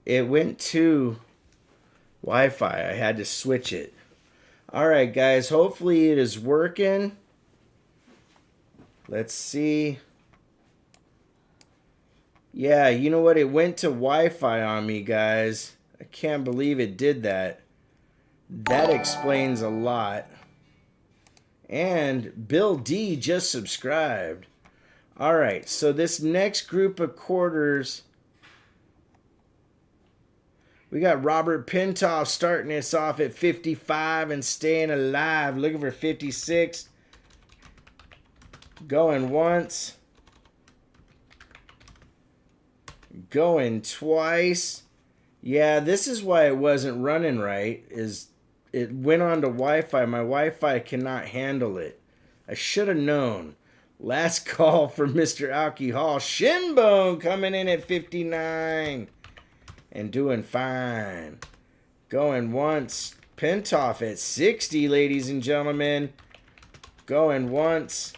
It went to Wi-Fi. I had to switch it. All right, guys. Hopefully it is working. Let's see. Yeah, you know what? It went to Wi-Fi on me, guys. I can't believe it did that. That explains a lot. And Bill D just subscribed. All right, so this next group of quarters, we got Robert Pintoff starting us off at 55 and staying alive. Looking for 56. Going once. Going twice. Yeah, this is why it wasn't running right. Is it went on to Wi-Fi. My Wi-Fi cannot handle it. I should have known. Last call for Mr. Alcohol. Shinbone coming in at 59. And doing fine. Going once. Pintoff at 60, ladies and gentlemen. Going once.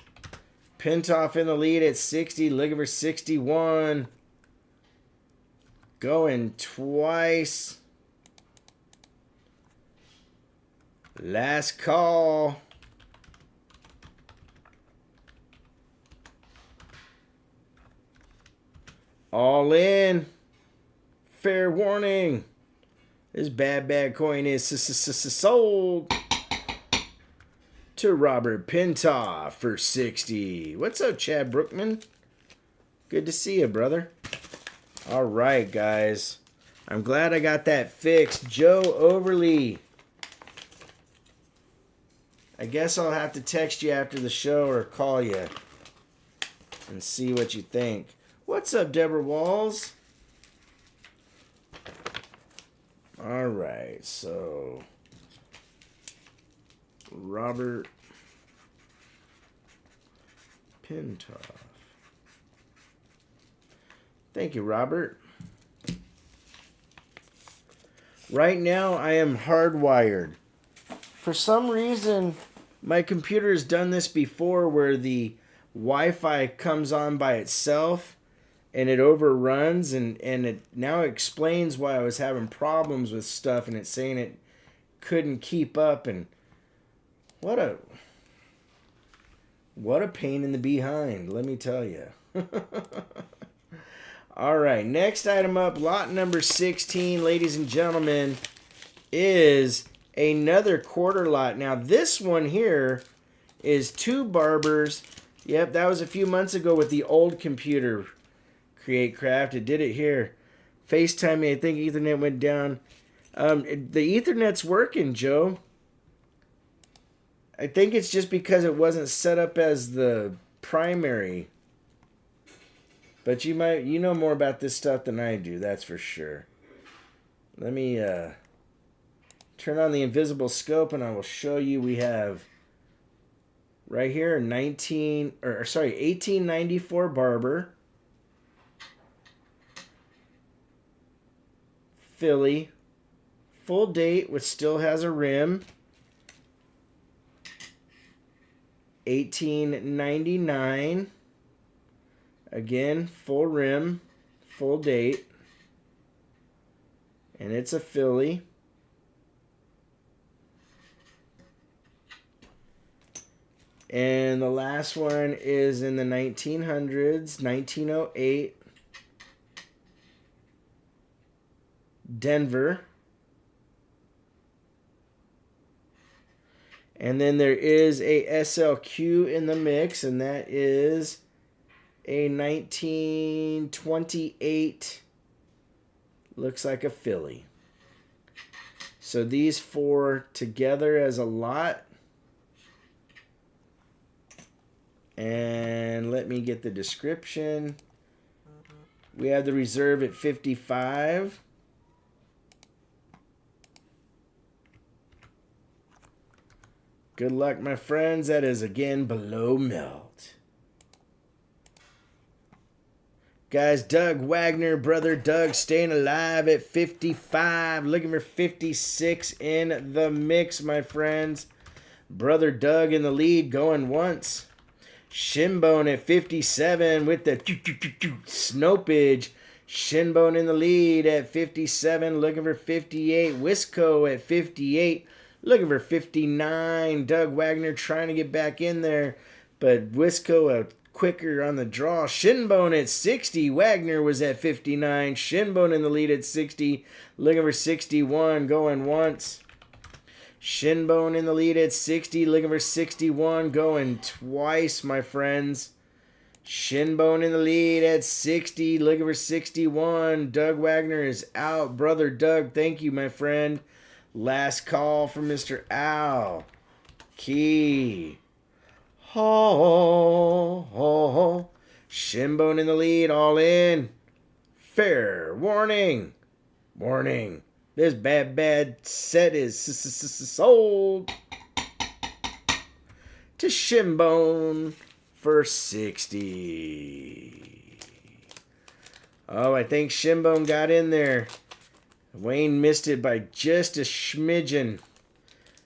Pintoff in the lead at 60. Looking for 61. Going twice. Last call. All in. Fair warning. This bad coin is sold to Robert Pintoff for 60. What's up, Chad Brookman? Good to see you, brother. All right, guys. I'm glad I got that fixed. Joe Overly. I guess I'll have to text you after the show or call you and see what you think. What's up, Deborah Walls? All right, so Robert Pintoff. Thank you, Robert. Right now, I am hardwired. For some reason, my computer has done this before where the Wi-Fi comes on by itself and it overruns, and it now explains why I was having problems with stuff, and it's saying it couldn't keep up, and what a pain in the behind, let me tell you. All right, next item up, lot number 16, ladies and gentlemen, is another quarter lot. Now, this one here is two barbers. Yep, that was a few months ago with the old computer, Create Craft. It did it here. FaceTime me, I think Ethernet went down. The Ethernet's working, Joe. I think it's just because it wasn't set up as the primary. But you know more about this stuff than I do, that's for sure. Let me turn on the invisible scope and I will show you. We have right here 1894 Barber, Philly, full date, which still has a rim. 1899. Again, full rim, full date. And it's a Philly. And the last one is in the 1900s, 1908. Denver. And then there is a SLQ in the mix, and that is a 1928, looks like a Philly. So these four together as a lot. And let me get the description. We have the reserve at 55. Good luck, my friends. That is, again, below melt. Guys, Doug Wagner, brother Doug, staying alive at 55. Looking for 56 in the mix, my friends. Brother Doug in the lead, going once. Shinbone at 57 with the Snopage. Shinbone in the lead at 57, looking for 58. Wisco at 58, looking for 59. Doug Wagner trying to get back in there, but Wisco quicker on the draw. Shinbone at 60. Wagner was at 59. Shinbone in the lead at 60, looking for 61, going once. Shinbone in the lead at 60, looking for 61, going twice, my friends. Shinbone in the lead at 60, looking for 61. Doug Wagner is out. Brother Doug, thank you, my friend. Last call from Mr. Al. Key. Ho. Shinbone in the lead, all in. Fair warning. Warning. This bad set is sold to Shinbone for 60. Oh, I think Shinbone got in there. Wayne missed it by just a smidgen.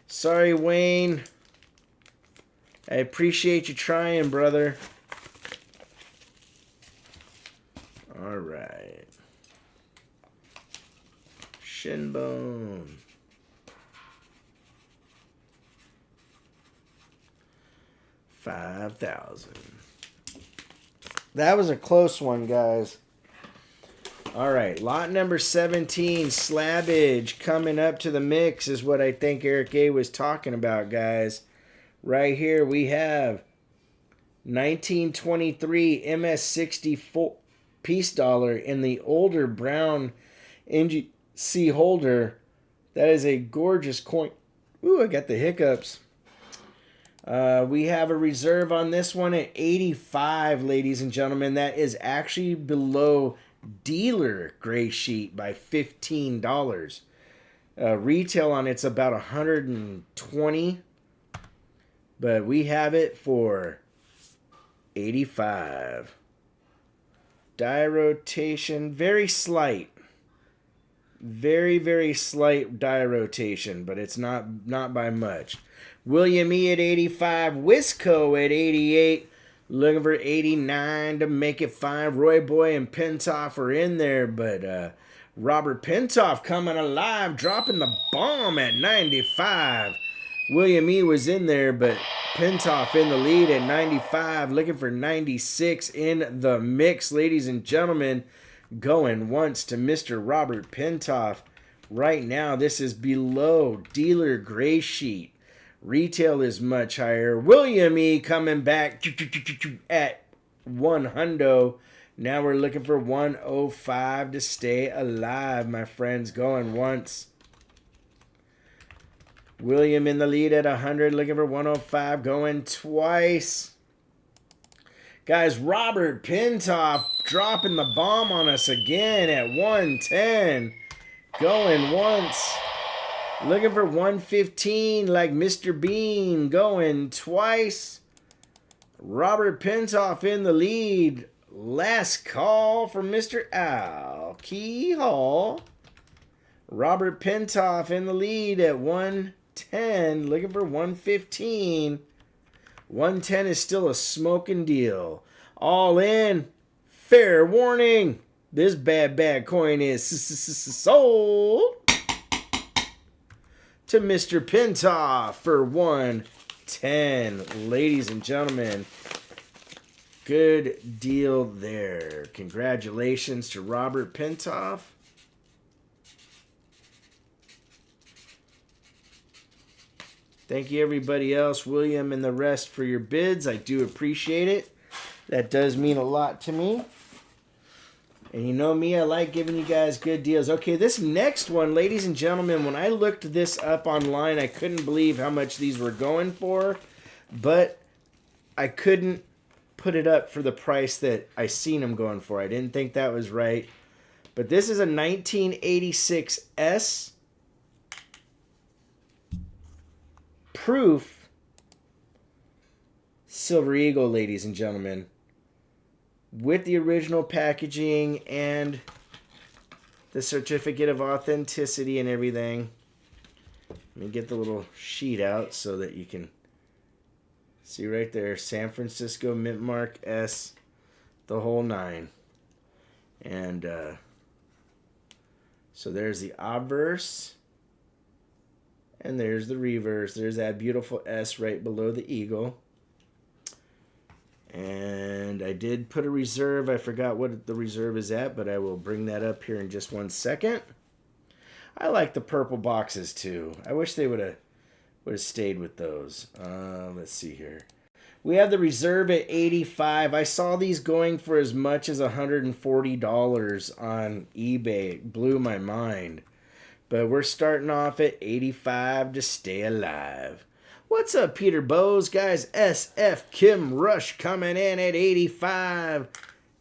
Sorry, Wayne. I appreciate you trying, brother. All right. Shinbone. 5,000. That was a close one, guys. All right, lot number 17, slabbage, coming up to the mix is what I think Eric A. was talking about, guys. Right here we have 1923 MS64 piece dollar in the older brown NGC holder. That is a gorgeous coin. Ooh, I got the hiccups. We have a reserve on this one at 85, ladies and gentlemen. That is actually below dealer gray sheet by $15. Retail on it's about 120, but we have it for 85. Die rotation, very slight. Very, very slight die rotation, but it's not by much. William E. at 85. Wisco at 88. Looking for 89 to make it 5. Roy Boy and Pintoff are in there, but Robert Pintoff coming alive, dropping the bomb at 95. William E. was in there, but Pintoff in the lead at 95. Looking for 96 in the mix, ladies and gentlemen. Going once to Mr. Robert Pintoff. Right now, this is below dealer gray sheet. Retail is much higher. William E. coming back at 100. Now we're looking for 105 to stay alive, my friends. Going once. William in the lead at 100, looking for 105. Going twice. Guys, Robert Pintoff dropping the bomb on us again at 110. Going once. Looking for 115 like Mr. Bean. Going twice. Robert Pintoff in the lead. Last call for Mr. Al. Key Hall. Robert Pintoff in the lead at 110. Looking for 115. 110 is still a smoking deal. All in. Fair warning. This bad coin is sold to Mr. Pintoff for 110. Ladies and gentlemen, good deal there. Congratulations to Robert Pintoff. Thank you, everybody else, William and the rest, for your bids. I do appreciate it. That does mean a lot to me. And you know me, I like giving you guys good deals. Okay, this next one, ladies and gentlemen, when I looked this up online, I couldn't believe how much these were going for. But I couldn't put it up for the price that I seen them going for. I didn't think that was right. But this is a 1986 S. Proof Silver Eagle, ladies and gentlemen, with the original packaging and the certificate of authenticity and everything. Let me get the little sheet out so that you can see right there. San Francisco Mint Mark S, the whole 9. And so there's the obverse. And there's the reverse. There's that beautiful S right below the eagle. And I did put a reserve. I forgot what the reserve is at, but I will bring that up here in just 1 second. I like the purple boxes too. I wish they would have stayed with those. Let's see here. We have the reserve at 85. I saw these going for as much as $140 on eBay. It blew my mind. But we're starting off at 85 to stay alive. What's up, Peter Bowes? Guys, SF Kim Rush coming in at 85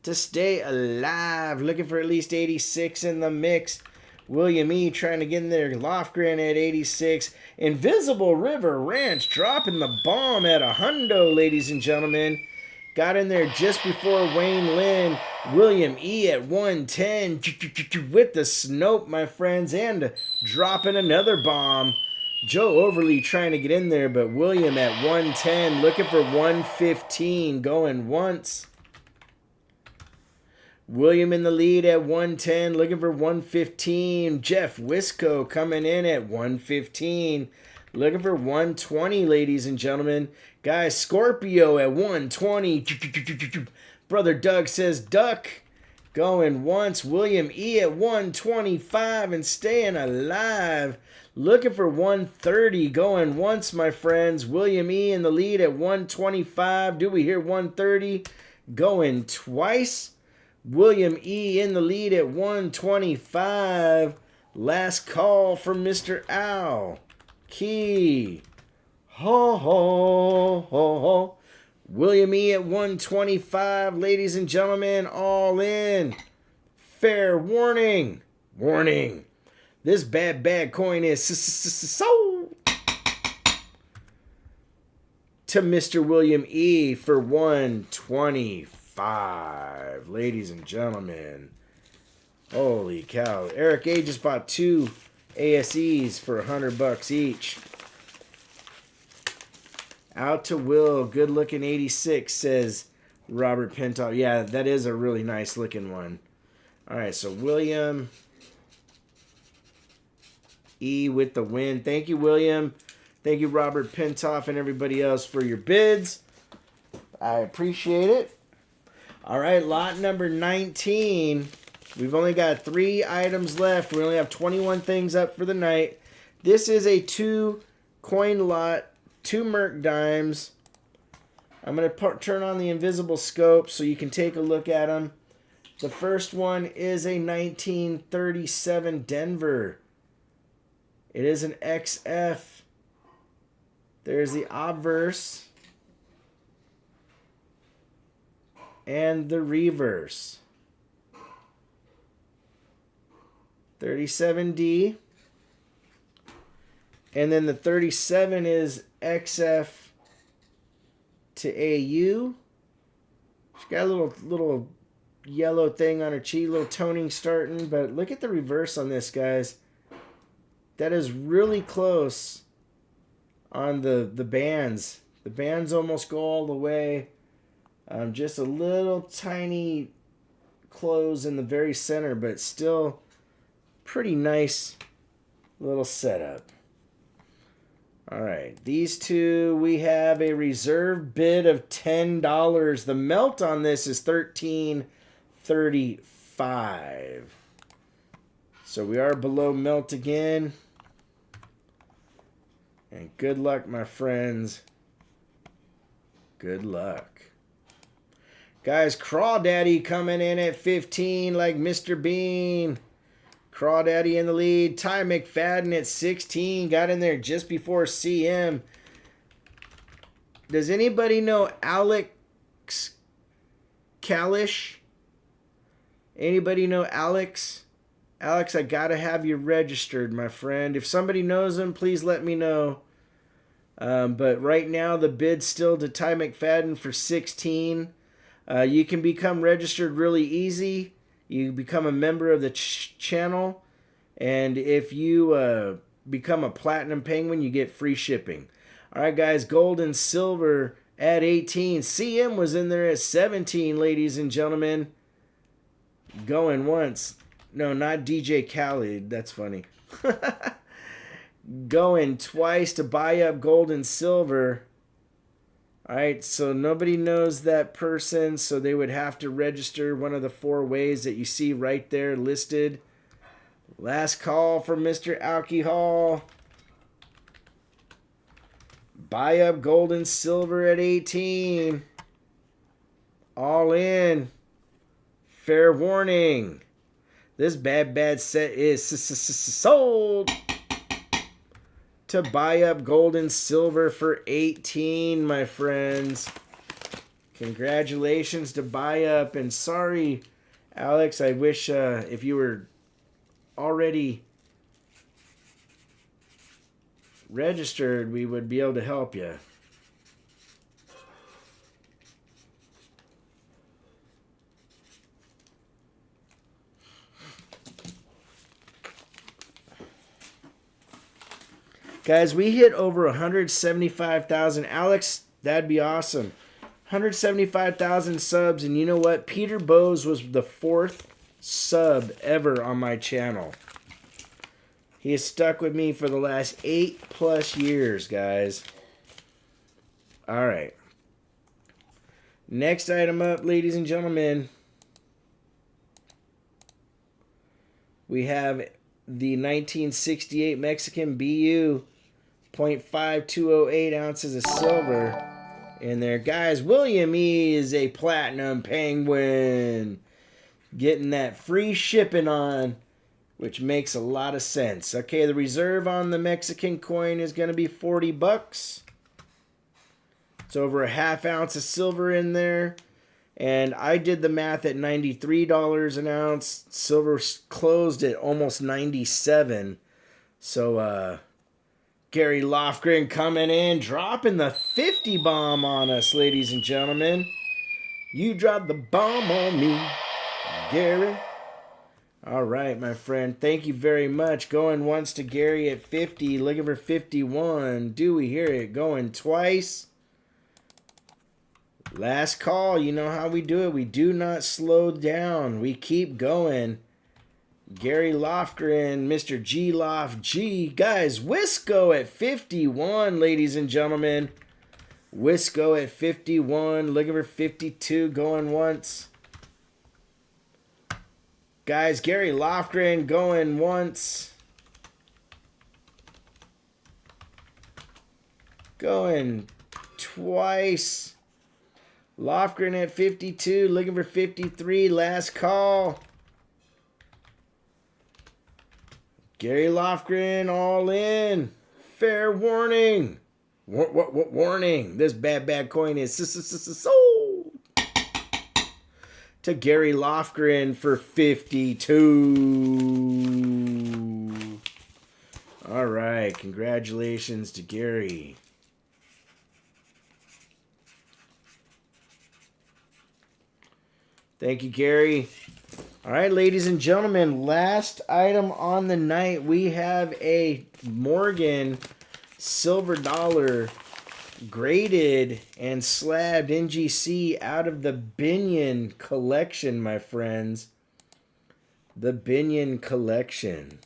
to stay alive. Looking for at least 86 in the mix. William E. trying to get in there. Lofgren at 86. Invisible River Ranch dropping the bomb at 100, ladies and gentlemen. Got in there just before Wayne Lynn. William E. at 110 with the Snope, my friends, and dropping another bomb. Joe Overly trying to get in there, but William at 110 looking for 115 going once. William in the lead at 110 looking for 115. Jeff Wisco coming in at 115 looking for 120, ladies and gentlemen. Guys, Scorpio at 120. Brother Doug says duck. Going once. William E. at 125 and staying alive. Looking for 130. Going once, my friends. William E. in the lead at 125. Do we hear 130? Going twice. William E. in the lead at 125. Last call from Mr. Al. Key. Ho, ho, ho, ho. William E. at 125, ladies and gentlemen, all in. Fair warning. Warning. This bad coin is sold to Mr. William E. for 125. Ladies and gentlemen. Holy cow. Eric A. just bought 2 ASEs for $100 each. Out to Will. Good looking 86, says Robert Pintoff. Yeah, that is a really nice looking one. All right, so William E with the win. Thank you, William. Thank you, Robert Pintoff, and everybody else for your bids. I appreciate it. All right, lot number 19. We've only got 3 items left. We only have 21 things up for the night. This is a 2 coin lot, 2 Merc dimes. I'm going to turn on the invisible scope so you can take a look at them. The first one is a 1937 Denver. It is an XF. There's the obverse and the reverse. 37D. And then the 37 is XF to AU. She's got a little yellow thing on her cheek, little toning starting, but look at the reverse on this, guys. That is really close on the bands. The bands almost go all the way. Just a little tiny close in the very center, but still pretty nice little setup. All right, these 2, we have a reserve bid of $10. The melt on this is $13.35. So we are below melt again. And good luck, my friends. Good luck. Guys, Crawdaddy coming in at 15 like Mr. Bean. Crawdaddy in the lead. Ty McFadden at 16. Got in there just before CM. Does anybody know Alex Kalish? Anybody know Alex? Alex, I gotta have you registered, my friend. If somebody knows him, please let me know. But right now, the bid's still to Ty McFadden for 16. You can become registered really easy. You become a member of the channel. And if you become a Platinum Penguin, you get free shipping. All right, guys, gold and silver at 18. CM was in there at 17, ladies and gentlemen. Going once. No, not DJ Khaled. That's funny. Going twice to buy up gold and silver. All right, so nobody knows that person, so they would have to register one of the 4 ways that you see right there listed. Last call for Mr. Alcohol. Buy up gold and silver at 18. All in. Fair warning. This bad set is sold to buy up gold and silver for 18, my friends. Congratulations to buy up. And sorry, Alex, I wish if you were already registered, we would be able to help you. Guys, we hit over 175,000. Alex, that'd be awesome. 175,000 subs, and you know what? Peter Bose was the 4th sub ever on my channel. He has stuck with me for the last 8+ years, guys. All right. Next item up, ladies and gentlemen. We have the 1968 Mexican BU, 0.5208 ounces of silver in there. Guys, William E. is a Platinum Penguin. Getting that free shipping on, which makes a lot of sense. Okay, the reserve on the Mexican coin is going to be $40. It's over a 1/2 ounce of silver in there. And I did the math at $93 an ounce. Silver closed at almost 97. So Gary Lofgren coming in, dropping the 50 bomb on us, ladies and gentlemen. You dropped the bomb on me, Gary. All right, my friend. Thank you very much. Going once to Gary at 50. Looking for 51. Do we hear it? Going twice. Last call. You know how we do it. We do not slow down. We keep going. Gary Lofgren, Mr. G Loft G. Guys, Wisco at 51, ladies and gentlemen. Wisco at 51. Looking for 52. Going once. Guys, Gary Lofgren going once. Going twice. Lofgren at 52. Looking for 53. Last call. Gary Lofgren all in. Fair warning. What warning? This bad coin is sold to Gary Lofgren for 52. All right. Congratulations to Gary. Thank you, Gary. All right, ladies and gentlemen, last item on the night, we have a Morgan silver dollar graded and slabbed NGC out of the Binion collection, my friends. The Binion collection.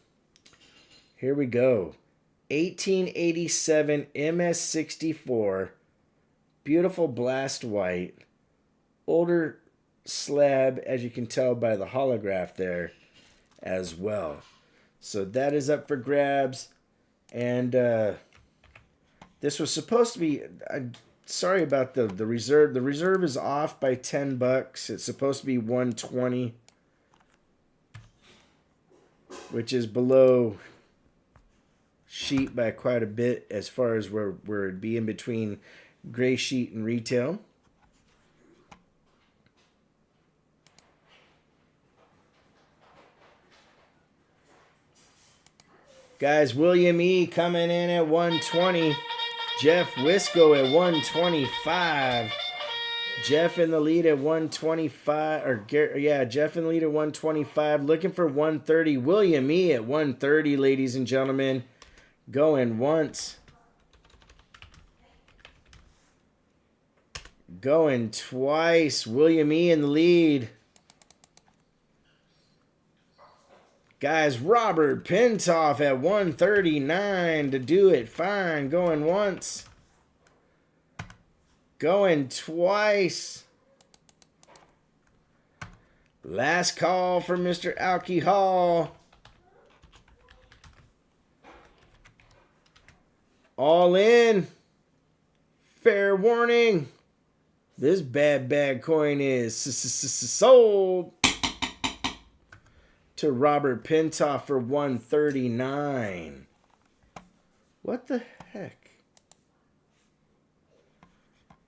Here we go. 1887 MS64. Beautiful blast white. Older slab, as you can tell by the holograph there as well. So that is up for grabs. And this was supposed to be, sorry about the reserve. The reserve is off by $10. It's supposed to be 120, which is below sheet by quite a bit as far as where it'd be in between gray sheet and retail. Guys, William E. coming in at 120. Jeff Wisco at 125. Jeff in the lead at 125. Jeff in the lead at 125. Looking for 130. William E. at 130, ladies and gentlemen. Going once. Going twice. William E. in the lead. Guys, Robert Pintoff at 139 to do it fine. Going once. Going twice. Last call for Mr. Alcohol. All in. Fair warning. This bad coin is sold to Robert Pintoff for 139. What the heck?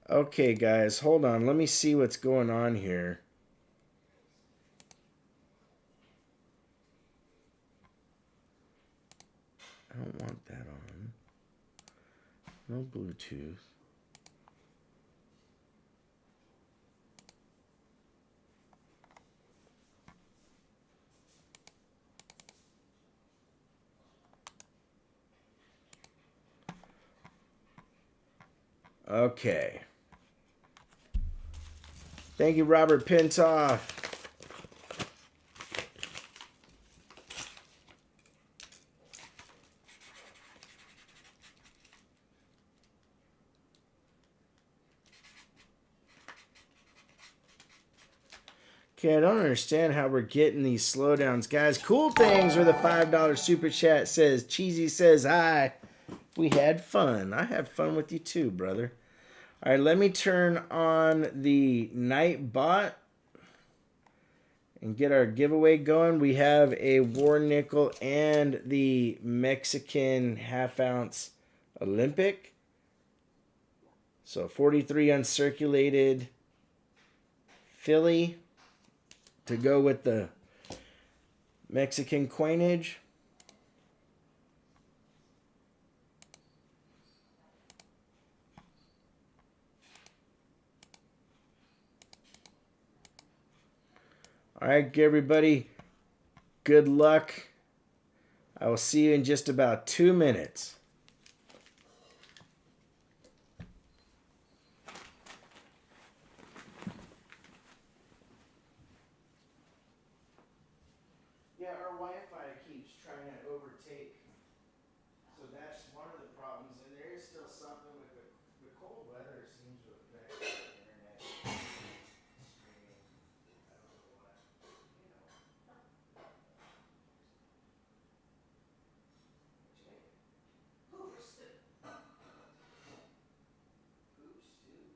Okay, guys, hold on. Let me see what's going on here. I don't want that on. No Bluetooth. Okay. Thank you, Robert Pintoff. Okay, I don't understand how we're getting these slowdowns, guys. Cool Things with a $5 super chat says, Cheesy says hi. We had fun. I had fun with you too, brother. All right, let me turn on the night bot and get our giveaway going. We have a War Nickel and the Mexican half-ounce Olympic. So 43 uncirculated, Philly to go with the Mexican coinage. All right, everybody. Good luck. I will see you in just about 2 minutes. Yeah, our Wi-Fi keeps trying to overtake. So that's one of the problems. And there is still something with the cold weather seems to affect the internet streaming. I don't know what. You know. Hoops. Hoops too.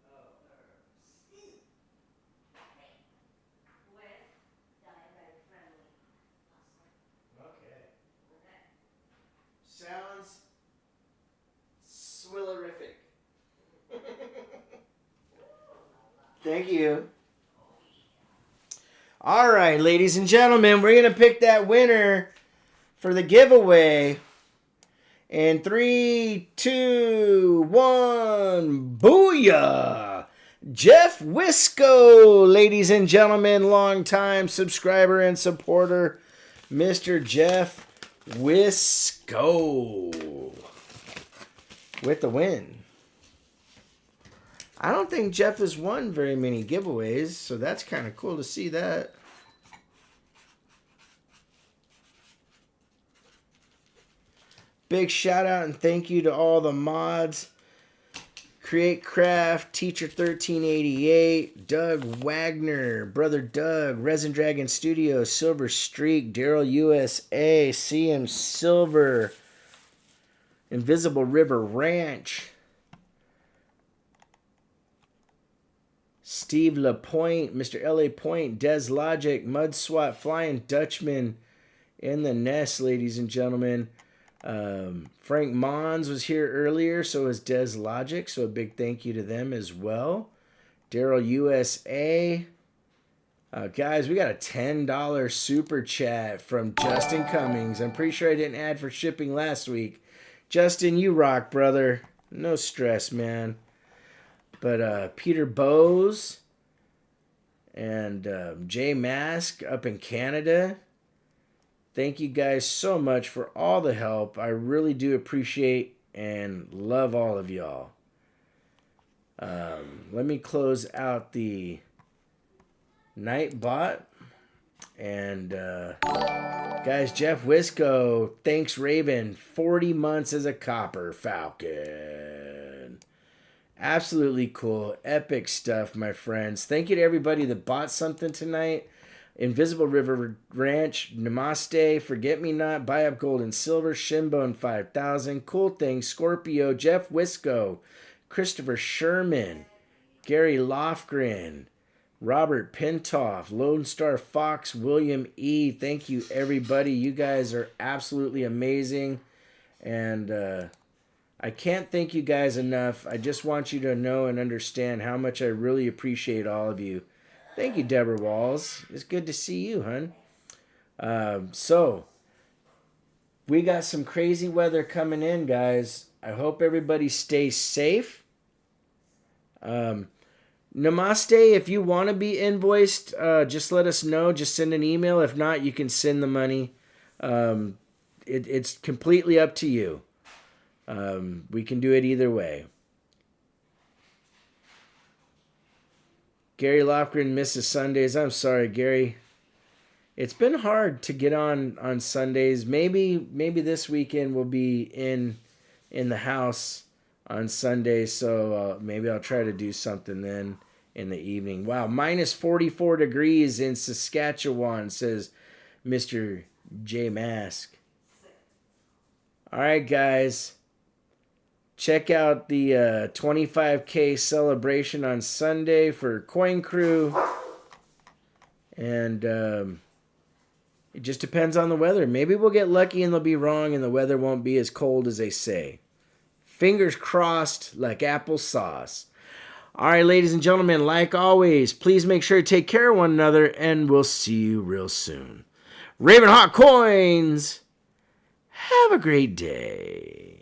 Oh, Steve. With diabetic friendly pasta. Okay. Sounds swillerific. Thank you. All right, ladies and gentlemen, we're going to pick that winner for the giveaway. In 3, 2, 1, booyah! Jeff Wisco, ladies and gentlemen, longtime subscriber and supporter, Mr. Jeff Wisco with the win. I don't think Jeff has won very many giveaways, so that's kind of cool to see that. Big shout out and thank you to all the mods. Create Craft, Teacher 1388, Doug Wagner, Brother Doug, Resin Dragon Studios, Silver Streak, Daryl USA, CM Silver, Invisible River Ranch, Steve LaPointe, Mr. LA Point, Des Logic, Mud Swat, Flying Dutchman in the nest, ladies and gentlemen. Frank Mons was here earlier, so was Des Logic, so a big thank you to them as well. Daryl USA. Guys, we got a $10 super chat from Justin Cummings. I'm pretty sure I didn't add for shipping last week. Justin, you rock, brother. No stress, man. But Peter Bose and Jay Mask up in Canada. Thank you guys so much for all the help. I really do appreciate and love all of y'all. Let me close out the Nightbot. And guys, Jeff Wisco, thanks Raven. 40 months as a Copper Falcon. Absolutely cool. Epic stuff, my friends. Thank you to everybody that bought something tonight. Invisible River Ranch, Namaste, Forget Me Not, Buy Up Gold and Silver, Shinbone 5000, Cool Thing, Scorpio, Jeff Wisco, Christopher Sherman, Gary Lofgren, Robert Pintoff, Lone Star Fox, William E. Thank you, everybody. You guys are absolutely amazing. And I can't thank you guys enough. I just want you to know and understand how much I really appreciate all of you. Thank you, Deborah Walls. It's good to see you, hon. So, we got some crazy weather coming in, guys. I hope everybody stays safe. Namaste, if you want to be invoiced, just let us know. Just send an email. If not, you can send the money. It's completely up to you. We can do it either way. Gary Lofgren misses Sundays. I'm sorry, Gary. It's been hard to get on Sundays. Maybe this weekend we'll be in the house on Sundays, so maybe I'll try to do something then in the evening. Wow, minus 44 degrees in Saskatchewan, says Mr. J Mask. All right, guys. Check out the 25K celebration on Sunday for Coin Crew. And it just depends on the weather. Maybe we'll get lucky and they'll be wrong and the weather won't be as cold as they say. Fingers crossed like applesauce. All right, ladies and gentlemen, like always, please make sure to take care of one another, and we'll see you real soon. RavenHawk Coins, have a great day.